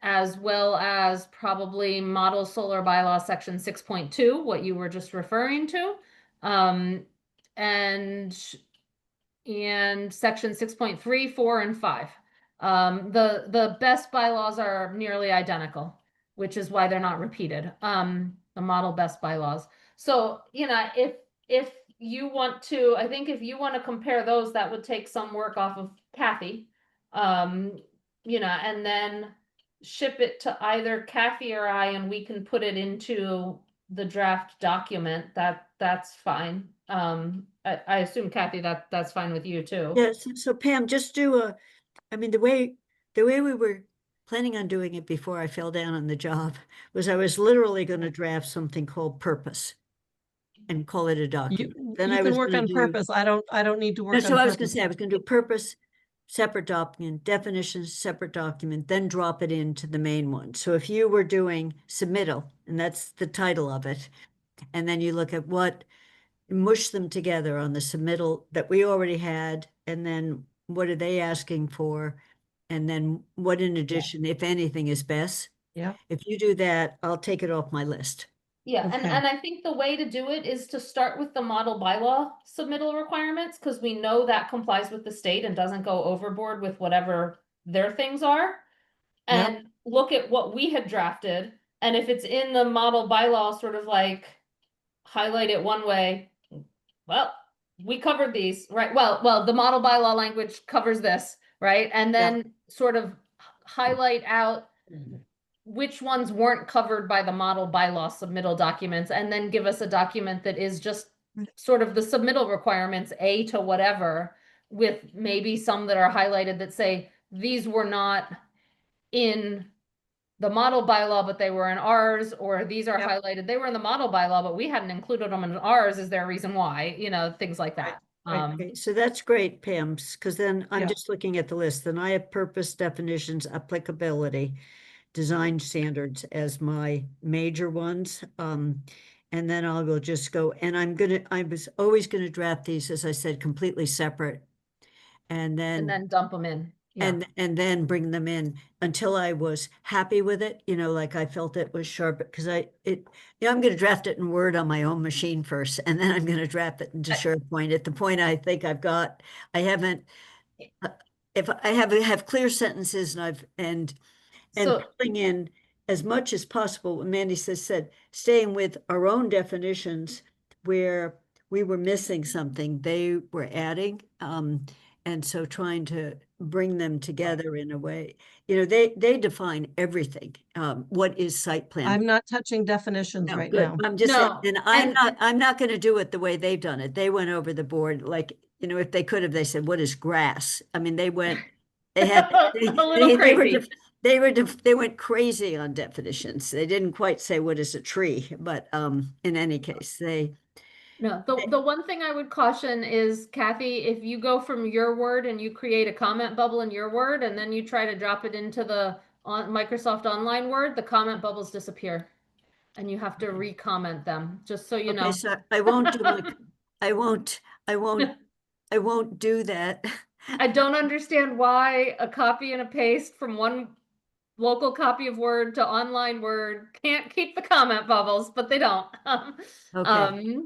G: as well as probably model solar bylaw section 6.2, what you were just referring to, and section 6.3, 4, and 5. The best bylaws are nearly identical, which is why they're not repeated. The model best bylaws. So, if you want to, I think if you want to compare those, that would take some work off of Kathy. And then ship it to either Kathy or I, and we can put it into the draft document. That's fine. I assume Kathy, that's fine with you too.
A: Yes, so Pam, just do the way we were planning on doing it before I fell down on the job was I was literally going to draft something called purpose and call it a
B: You,
A: document. Then
B: you
A: I
B: can
A: was
B: work
A: gonna
B: on
A: do-
B: purpose. I don't need to
A: No,
B: work
A: so
B: on
A: I was gonna
B: purpose.
A: say, I was gonna do purpose, separate document, definitions, separate document, then drop it into the main one. So if you were doing submittal, and that's the title of it, and then you look at mush them together on the submittal that we already had, and then what are they asking for? And then what in addition, if anything, is best?
B: Yeah.
A: If you do that, I'll take it off my list.
G: Yeah,
B: Okay.
G: and I think the way to do it is to start with the model bylaw submittal requirements, because we know that complies with the state and doesn't go overboard with whatever their things are.
B: Yep.
G: And look at what we had drafted, and if it's in the model bylaw, sort of like highlight it one way, well, we covered these, right? Well, the model bylaw language covers this, right? And then sort of highlight out which ones weren't covered by the model bylaw submittal documents, and then give us a document that is just sort of the submittal requirements, A to whatever, with maybe some that are highlighted that say these were not in the model bylaw, but they were in ours, or these are
B: Yep.
G: highlighted, they were in the model bylaw, but we hadn't included them in ours. Is there a reason why? You know, things like that.
A: Okay, so that's great, Pam, because then I'm
B: Yeah.
A: just looking at the list, then I have purpose, definitions, applicability, design standards as my major ones. And then I will just go, and I was always gonna draft these, as I said, completely separate. And
G: And
A: then,
G: then dump them in. Yeah.
A: and then bring them in until I was happy with it, you know, like I felt it was sharp, because I'm gonna draft it in Word on my own machine first, and then I'm gonna draft it into SharePoint. At the point I think I've got, I haven't, if I have clear sentences and
G: So,
A: pulling in as much as possible, what Mandy said, staying with our own definitions where we were missing something, they were adding. And so trying to bring them together in a way, you know, they define everything. What is site plan?
B: I'm not touching definitions
A: No,
B: right
A: good.
B: now.
A: I'm just saying,
G: No,
A: and
G: and-
A: I'm not gonna do it the way they've done it. They went over the board, like, you know, if they could have, they said, what is grass? I mean, they went, they had,
G: A little crazy.
A: they went crazy on definitions. They didn't quite say what is a tree, but, in any case,
G: No, the one thing I would caution is, Kathy, if you go from your Word and you create a comment bubble in your Word and then you try to drop it into the Microsoft Online Word, the comment bubbles disappear. And you have to re-comment them, just so you know.
A: okay, so I won't do I won't do that.
G: I don't understand why a copy and a paste from one local copy of Word to online Word can't keep the comment bubbles, but they don't.
A: Okay.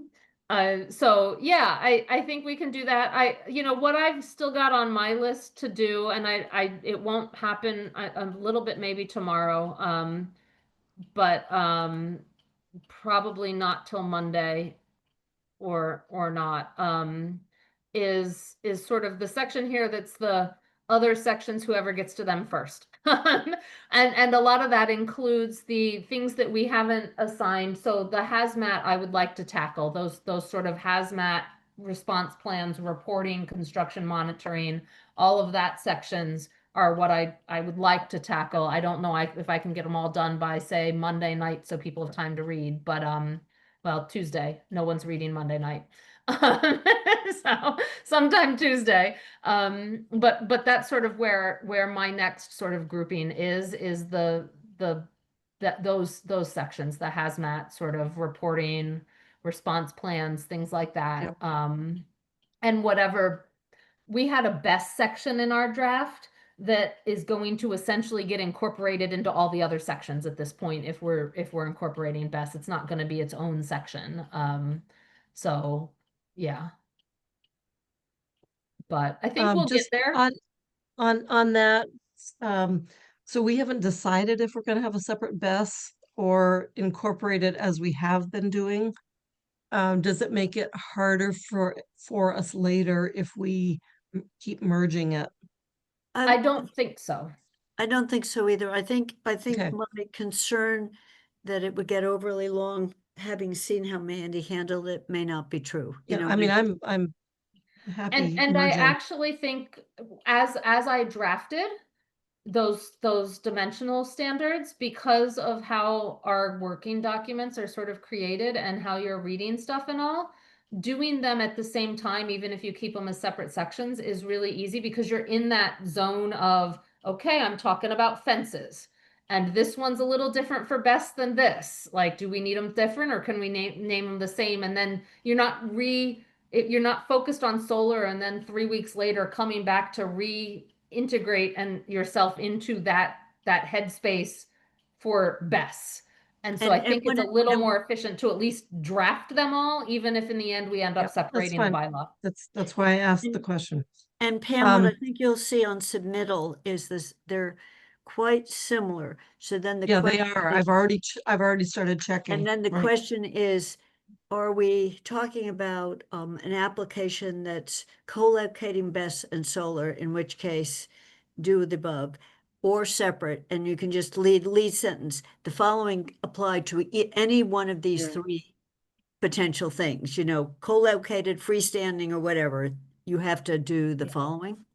G: So yeah, I think we can do that. You know, what I've still got on my list to do, and it won't happen a little bit maybe tomorrow, but probably not till Monday or not, is sort of the section here that's the other sections, whoever gets to them first. And a lot of that includes the things that we haven't assigned. So the hazmat I would like to tackle, those sort of hazmat response plans, reporting, construction monitoring, all of that sections are what I would like to tackle. I don't know if I can get them all done by, say, Monday night so people have time to read, but well, Tuesday. No one's reading Monday night. So sometime Tuesday. But that's sort of where my next sort of grouping is those sections, the hazmat sort of reporting, response plans, things like that. And whatever, we had a best section in our draft that is going to essentially get incorporated into all the other sections at this point. If we're incorporating best, it's not going to be its own section. So yeah, but I think we'll get
B: Just
G: there.
B: on that, so we haven't decided if we're gonna have a separate BES or incorporate it as we have been doing. Does it make it harder for us later if we keep merging it?
G: I don't think so.
A: I don't think so either. I think
B: Okay.
A: my concern that it would get overly long, having seen how Mandy handled it, may not be true. You
B: Yeah,
A: know,
B: I mean, I'm happy
G: And I
B: merging.
G: actually think as I drafted those dimensional standards, because of how our working documents are sort of created and how you're reading stuff and all, doing them at the same time, even if you keep them as separate sections, is really easy, because you're in that zone of, okay, I'm talking about fences. And this one's a little different for best than this. Like, do we need them different, or can we name them the same? And then you're not focused on solar, and then 3 weeks later coming back to reintegrate and yourself into that headspace for BES. And so I
A: And
G: think
A: when
G: it's a
A: it-
G: little
A: and-
G: more efficient to at least draft them all, even if in the end we end up
B: Yep, that's
G: separating the
B: fine.
G: bylaw.
B: That's why I asked the question.
A: And Pam, what I
B: Um,
A: think you'll see on submittal is they're quite similar. So then the
B: Yeah, they
A: question
B: are.
A: is-
B: I've already started checking.
A: And then the
B: Right.
A: question is, are we talking about an application that's co-locating BES and solar, in which case do the above, or separate, and you can just lead sentence, the following apply to any one of these three potential things, you know, co-located, freestanding, or whatever, you have to do the following.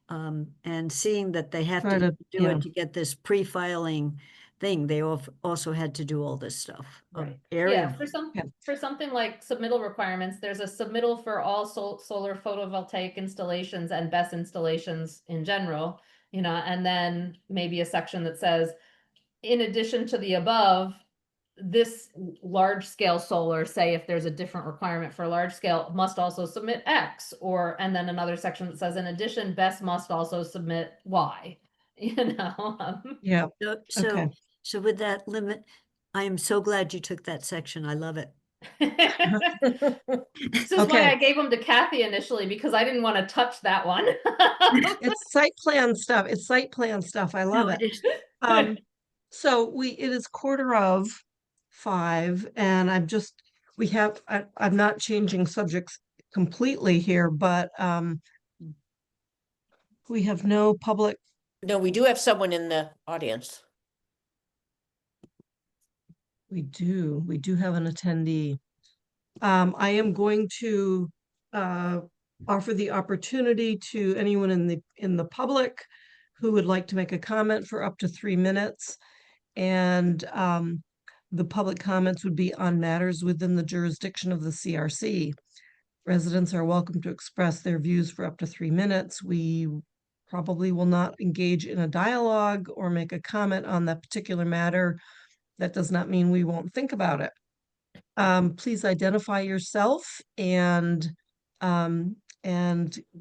A: And seeing that they have
B: Try
A: to
B: to-
A: do
B: yeah.
A: it to get this pre-filing thing, they also had to do all this stuff.
G: Right.
A: Area.
G: Yeah,
B: Yeah.
G: for something like submittal requirements, there's a submittal for all solar photovoltaic installations and BESS installations in general, you know, and then maybe a section that says, in addition to the above, this large scale solar, say if there's a different requirement for large scale, must also submit X, or, and then another section that says, in addition, BESS must also submit Y, you know?
B: Yeah,
A: So,
B: okay.
A: so with that limit, I am so glad you took that section. I love it.
G: This is why
B: Okay.
G: I gave them to Kathy initially, because I didn't want to touch that one.
B: It's site plan stuff. It's site plan stuff. I love
A: No,
B: it.
A: is.
B: So it is 4:45 and I'm not changing subjects completely here, but, we have no public,
D: No, we do have someone in the audience.
B: we do have an attendee. I am going to, offer the opportunity to anyone in the public who would like to make a comment for up to 3 minutes. And, the public comments would be on matters within the jurisdiction of the CRC. Residents are welcome to express their views for up to 3 minutes. We probably will not engage in a dialogue or make a comment on that particular matter. That does not mean we won't think about it. Please identify yourself and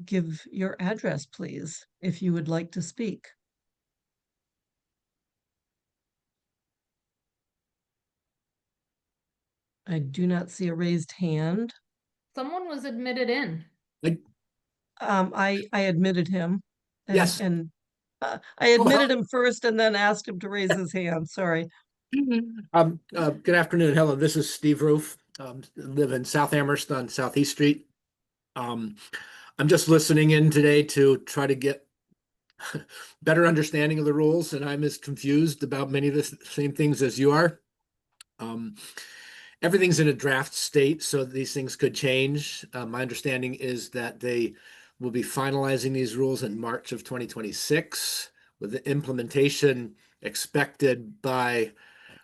B: give your address, please, if you would like to speak. I do not see a raised hand.
G: Someone was admitted in.
B: I admitted him.
H: Yes.
B: And I admitted him first and then asked him to raise his hand. Sorry.
H: Good afternoon. Hello, this is Steve Roof. Live in South Amherst on Southeast Street. I'm just listening in today to try to get better understanding of the rules, and I'm as confused about many of the same things as you are. Everything's in a draft state, so these things could change. My understanding is that they will be finalizing these rules in March of 2026, with the implementation expected by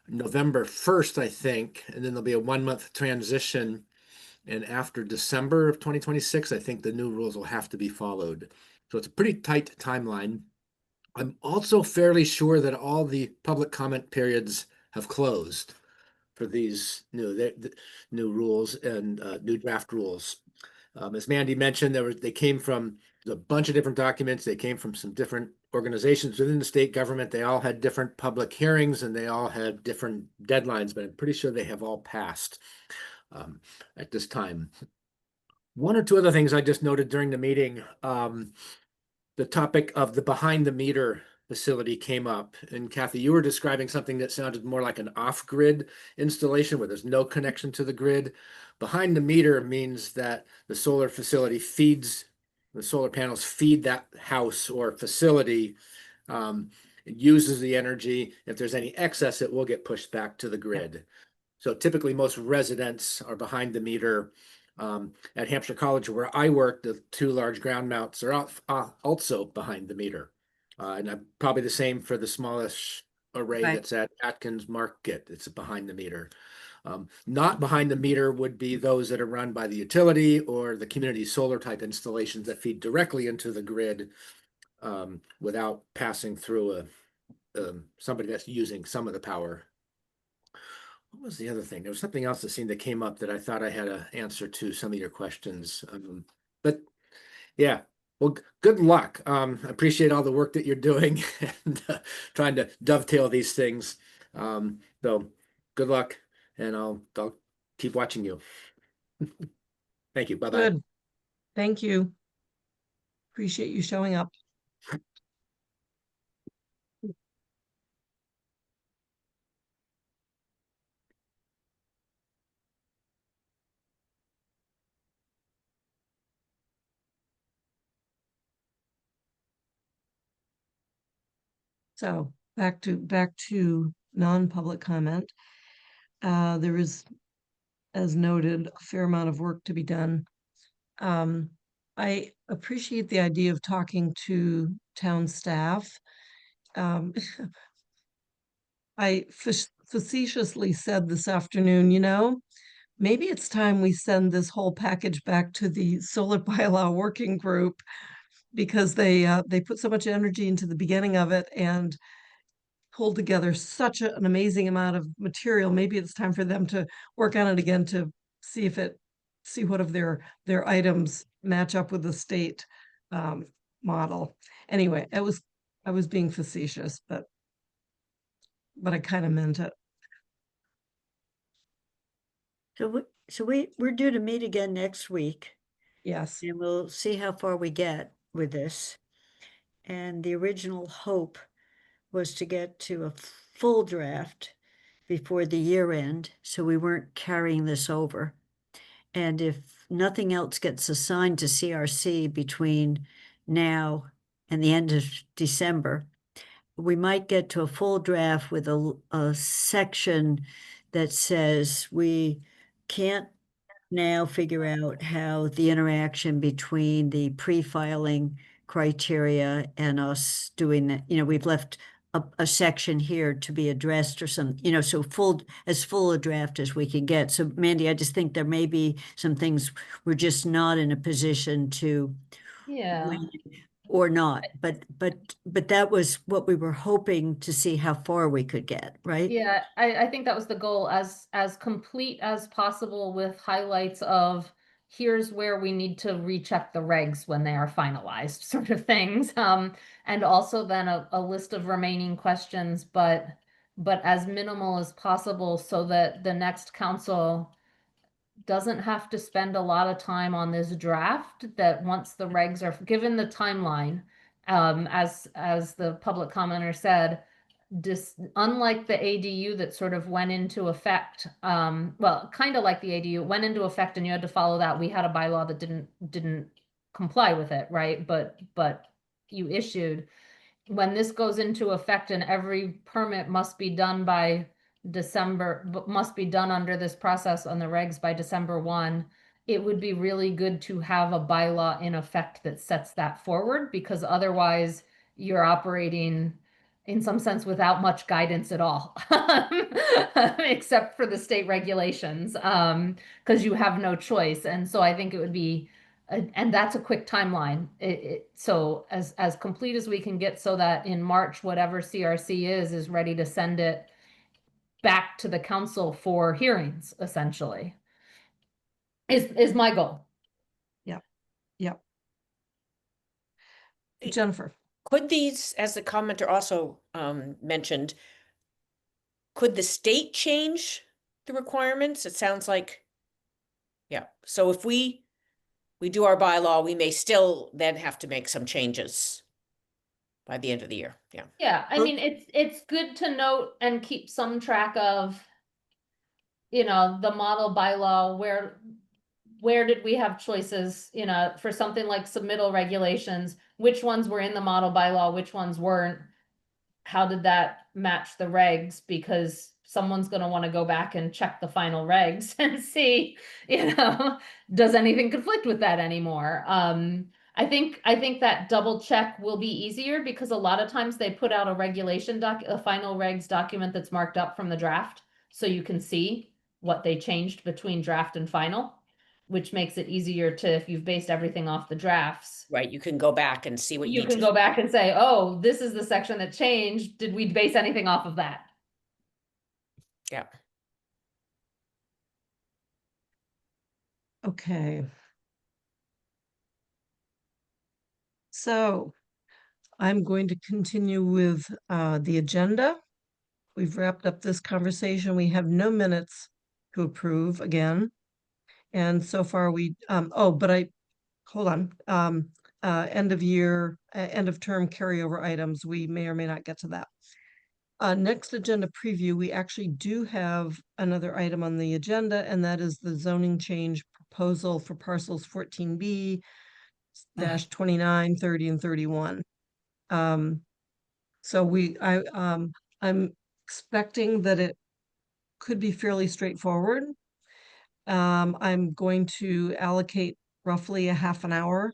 H: November 1st, I think, and then there'll be a 1-month transition. And after December of 2026, I think the new rules will have to be followed. So it's a pretty tight timeline. I'm also fairly sure that all the public comment periods have closed for these new rules and new draft rules. As Mandy mentioned, they came from a bunch of different documents. They came from some different organizations within the state government. They all had different public hearings and they all had different deadlines, but I'm pretty sure they have all passed at this time. One or two other things I just noted during the meeting. The topic of the behind the meter facility came up, and Kathy, you were describing something that sounded more like an off-grid installation where there's no connection to the grid. Behind the meter means that the solar facility the solar panels feed that house or facility. It uses the energy. If there's any excess, it will get pushed back to the grid. So typically most residents are behind the meter. At Hampshire College, where I work, the 2 large ground mounts are also behind the meter. And probably the same for the smallest array that's at Atkins Market. It's behind the meter. Not behind the meter would be those that are run by the utility or the community solar type installations that feed directly into the grid without passing through somebody that's using some of the power. What was the other thing? There was something else that came up that I thought I had an answer to some of your questions. But yeah, well, good luck. I appreciate all the work that you're doing and trying to dovetail these things. So good luck, and I'll keep watching you. Thank you. Bye-bye.
B: Good. Thank you. Appreciate you showing up. So back to non-public comment. There is, as noted, a fair amount of work to be done. I appreciate the idea of talking to town staff. Um, I facetiously said this afternoon, maybe it's time we send this whole package back to the solar bylaw working group because they put so much energy into the beginning of it and pulled together such an amazing amount of material. Maybe it's time for them to work on it again to see what of their items match up with the state model. Anyway, I was being facetious, but I kind of meant it.
A: We're due to meet again next week,
B: Yes.
A: and we'll see how far we get with this. And the original hope was to get to a full draft before the year end, so we weren't carrying this over. And if nothing else gets assigned to CRC between now and the end of December, we might get to a full draft with a section that says we can't now figure out how the interaction between the pre-filing criteria and us doing that, we've left a section here to be addressed or some, so as full a draft as we can get. So Mandy, I just think there may be some things we're just not in a position to
G: Yeah.
A: win or not, but that was what we were hoping to see how far we could get, right?
G: Yeah, I think that was the goal, as complete as possible with highlights of here's where we need to recheck the regs when they are finalized, sort of things. And also then a list of remaining questions, but as minimal as possible so that the next council doesn't have to spend a lot of time on this draft, that once the regs are given the timeline, as the public commenter said, unlike the ADU that sort of went into effect, well, kind of like the ADU went into effect and you had to follow that. We had a bylaw that didn't comply with it, right? But you issued, when this goes into effect and every permit must be done by December, must be done under this process on the regs by December 1, it would be really good to have a bylaw in effect that sets that forward, because otherwise you're operating in some sense without much guidance at all, except for the state regulations, because you have no choice. And so I think it would be, and that's a quick timeline. So as complete as we can get, so that in March, whatever CRC is ready to send it back to the council for hearings, essentially, is my goal.
B: Yep. Jennifer.
D: Could these, as the commenter also mentioned, could the state change the requirements? It sounds like, yeah. So if we do our bylaw, we may still then have to make some changes by the end of the year. Yeah.
G: Yeah, I mean, it's good to note and keep some track of, the model bylaw, where did we have choices, for something like submittal regulations, which ones were in the model bylaw, which ones weren't? How did that match the regs? Because someone's going to want to go back and check the final regs and see, does anything conflict with that anymore? I think that double check will be easier, because a lot of times they put out a a final regs document that's marked up from the draft, so you can see what they changed between draft and final, which makes it easier to, if you've based everything off the drafts.
D: Right, you can go back and see what
G: You can go back and say, oh, this is the section that changed. Did we base anything off of that?
D: Yeah.
B: Okay. So I'm going to continue with the agenda. We've wrapped up this conversation. We have no minutes to approve again. And so far hold on. End of year, end of term carryover items, we may or may not get to that. Next agenda preview, we actually do have another item on the agenda, and that is the zoning change proposal for parcels 14B dash 29, 30, and 31. So I'm expecting that it could be fairly straightforward. I'm going to allocate roughly a half an hour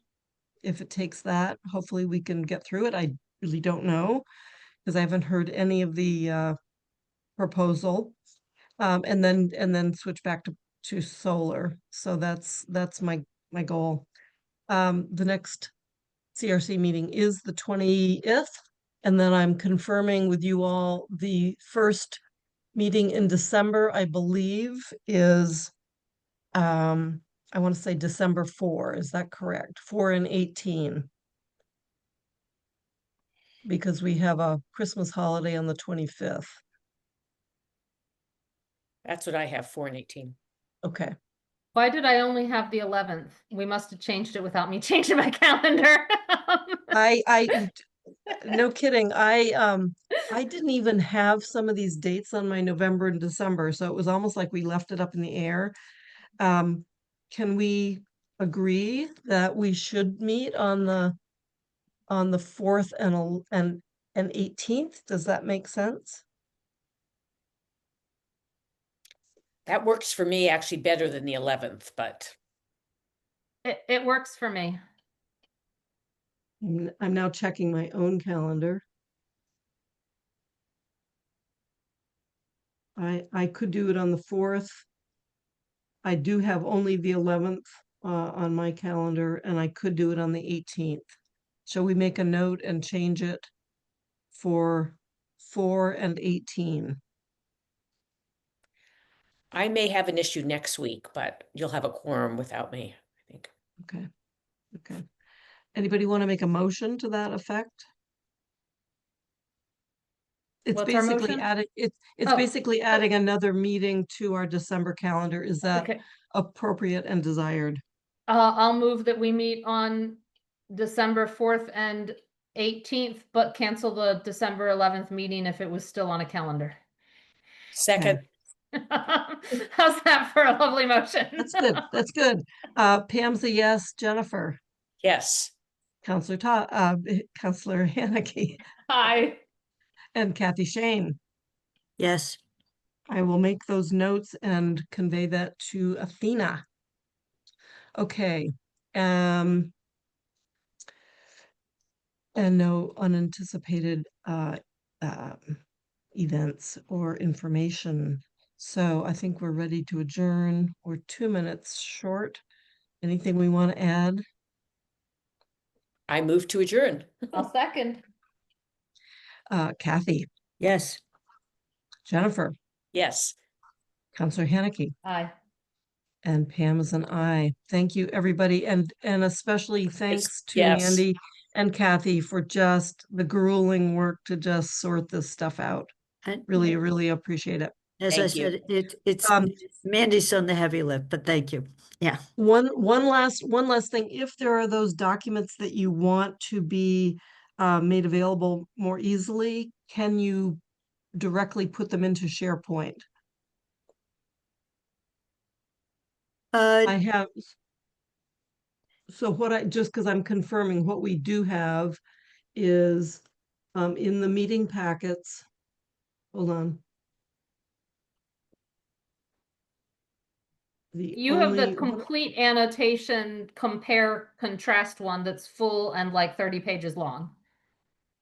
B: if it takes that, hopefully we can get through it. I really don't know, because I haven't heard any of the proposal. And then switch back to solar. So that's my goal. The next CRC meeting is the 20th, and then I'm confirming with you all the first meeting in December, I believe, is I want to say December 4. Is that correct? 4 and 18. Because we have a Christmas holiday on the 25th.
D: That's what I have, 4 and 18.
B: Okay.
G: Why did I only have the 11th? We must have changed it without me changing my calendar.
B: I no kidding. I didn't even have some of these dates on my November and December, so it was almost like we left it up in the air. Can we agree that we should meet on the 4th and 18th? Does that make sense?
D: That works for me actually better than the 11th, but
G: It works for me.
B: I'm now checking my own calendar. I could do it on the 4th. I do have only the 11th on my calendar, and I could do it on the 18th. Shall we make a note and change it for 4 and 18?
D: I may have an issue next week, but you'll have a quorum without me, I think.
B: Okay. Okay. Anybody want to make a motion to that effect? It's
G: What's our
B: basically
G: motion?
B: adding, it's
G: Oh,
B: basically adding another meeting to our December calendar. Is that
G: okay.
B: appropriate and desired?
G: I'll move that we meet on December 4th and 18th, but cancel the December 11th meeting if it was still on a calendar.
D: Second,
G: How's that for a lovely motion?
B: That's good. That's good. Pam's a yes. Jennifer,
D: yes.
B: Counselor Counselor Haneke,
G: Hi.
B: and Kathy Shane.
A: Yes.
B: I will make those notes and convey that to Athena. Okay. And no unanticipated events or information. So I think we're ready to adjourn. We're 2 minutes short. Anything we want to add?
D: I move to adjourn.
G: I'll second.
B: Kathy,
A: Yes.
B: Jennifer,
D: Yes.
B: Counselor Haneke,
G: Aye.
B: and Pam is an aye. Thank you, everybody, and especially thanks to
D: yes.
B: Mandy and Kathy for just the grueling work to just sort this stuff out.
A: And
B: Really, really appreciate it.
A: as I
D: Thank you.
A: said, it's
B: Um,
A: Mandy's on the heavy lift, but thank you. Yeah.
B: One last thing, if there are those documents that you want to be made available more easily, can you directly put them into SharePoint? I have, so what just because I'm confirming what we do have is in the meeting packets. Hold on.
G: You have the complete annotation, compare, contrast one that's full and like 30 pages long.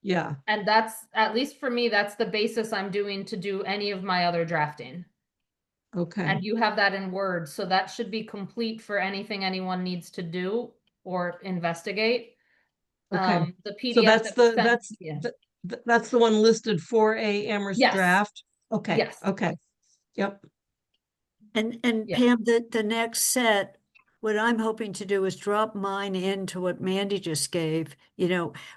B: Yeah.
G: And that's, at least for me, that's the basis I'm doing to do any of my other drafting.
B: Okay.
G: And you have that in Word, so that should be complete for anything anyone needs to do or investigate.
B: Okay.
G: The PDF.
B: So that's
G: that was
B: the
G: sent-
B: that's the one listed for a Amherst
G: Yes.
B: draft. Okay.
G: Yes.
B: Okay. Yep.
A: And
G: Yeah.
A: Pam, the next set, what I'm hoping to do is drop mine into what Mandy just gave,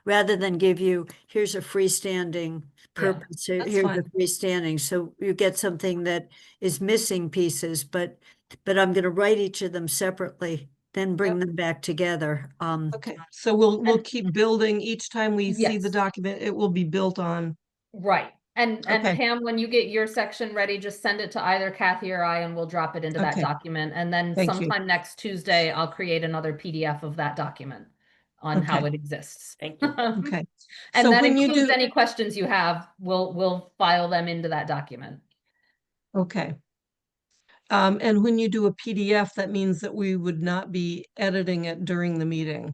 A: rather than give you, here's a freestanding purpose,
B: that's
A: here's a
B: fine.
A: freestanding. So you get something that is missing pieces, but I'm gonna write each of them separately, then bring them back together.
B: Okay. So we'll keep building each time we see the
G: Yes.
B: document, it will be built on.
G: Right. And
B: Okay.
G: Pam, when you get your section ready, just send it to either Kathy or I and we'll drop it into that
B: Okay.
G: document. And then
B: Thank you.
G: sometime next Tuesday, I'll create another PDF of that document on how
B: Okay.
G: it exists.
D: Thank you.
B: Okay.
G: And
B: So
G: that
B: when you
G: includes
B: do,
G: any questions you have, we'll file them into that document.
B: okay. And when you do a PDF, that means that we would not be editing it during the meeting.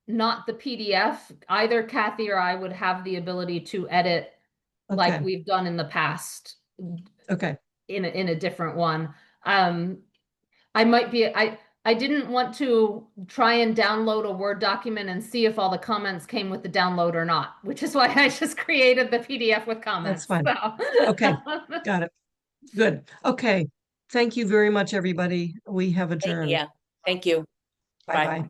G: Not the PDF. Either Kathy or I would have the ability to edit like
B: Okay.
G: we've done in the past
B: Okay,
G: in a different one. I might be, I didn't want to try and download a Word document and see if all the comments came with the download or not, which is why I just created the PDF with comments.
B: fine.
G: So.
B: Okay. got it. Good. Okay. Thank you very much, everybody. We have
D: Thank-
B: adjourned.
D: Yeah, thank you. Bye.
B: Bye-bye.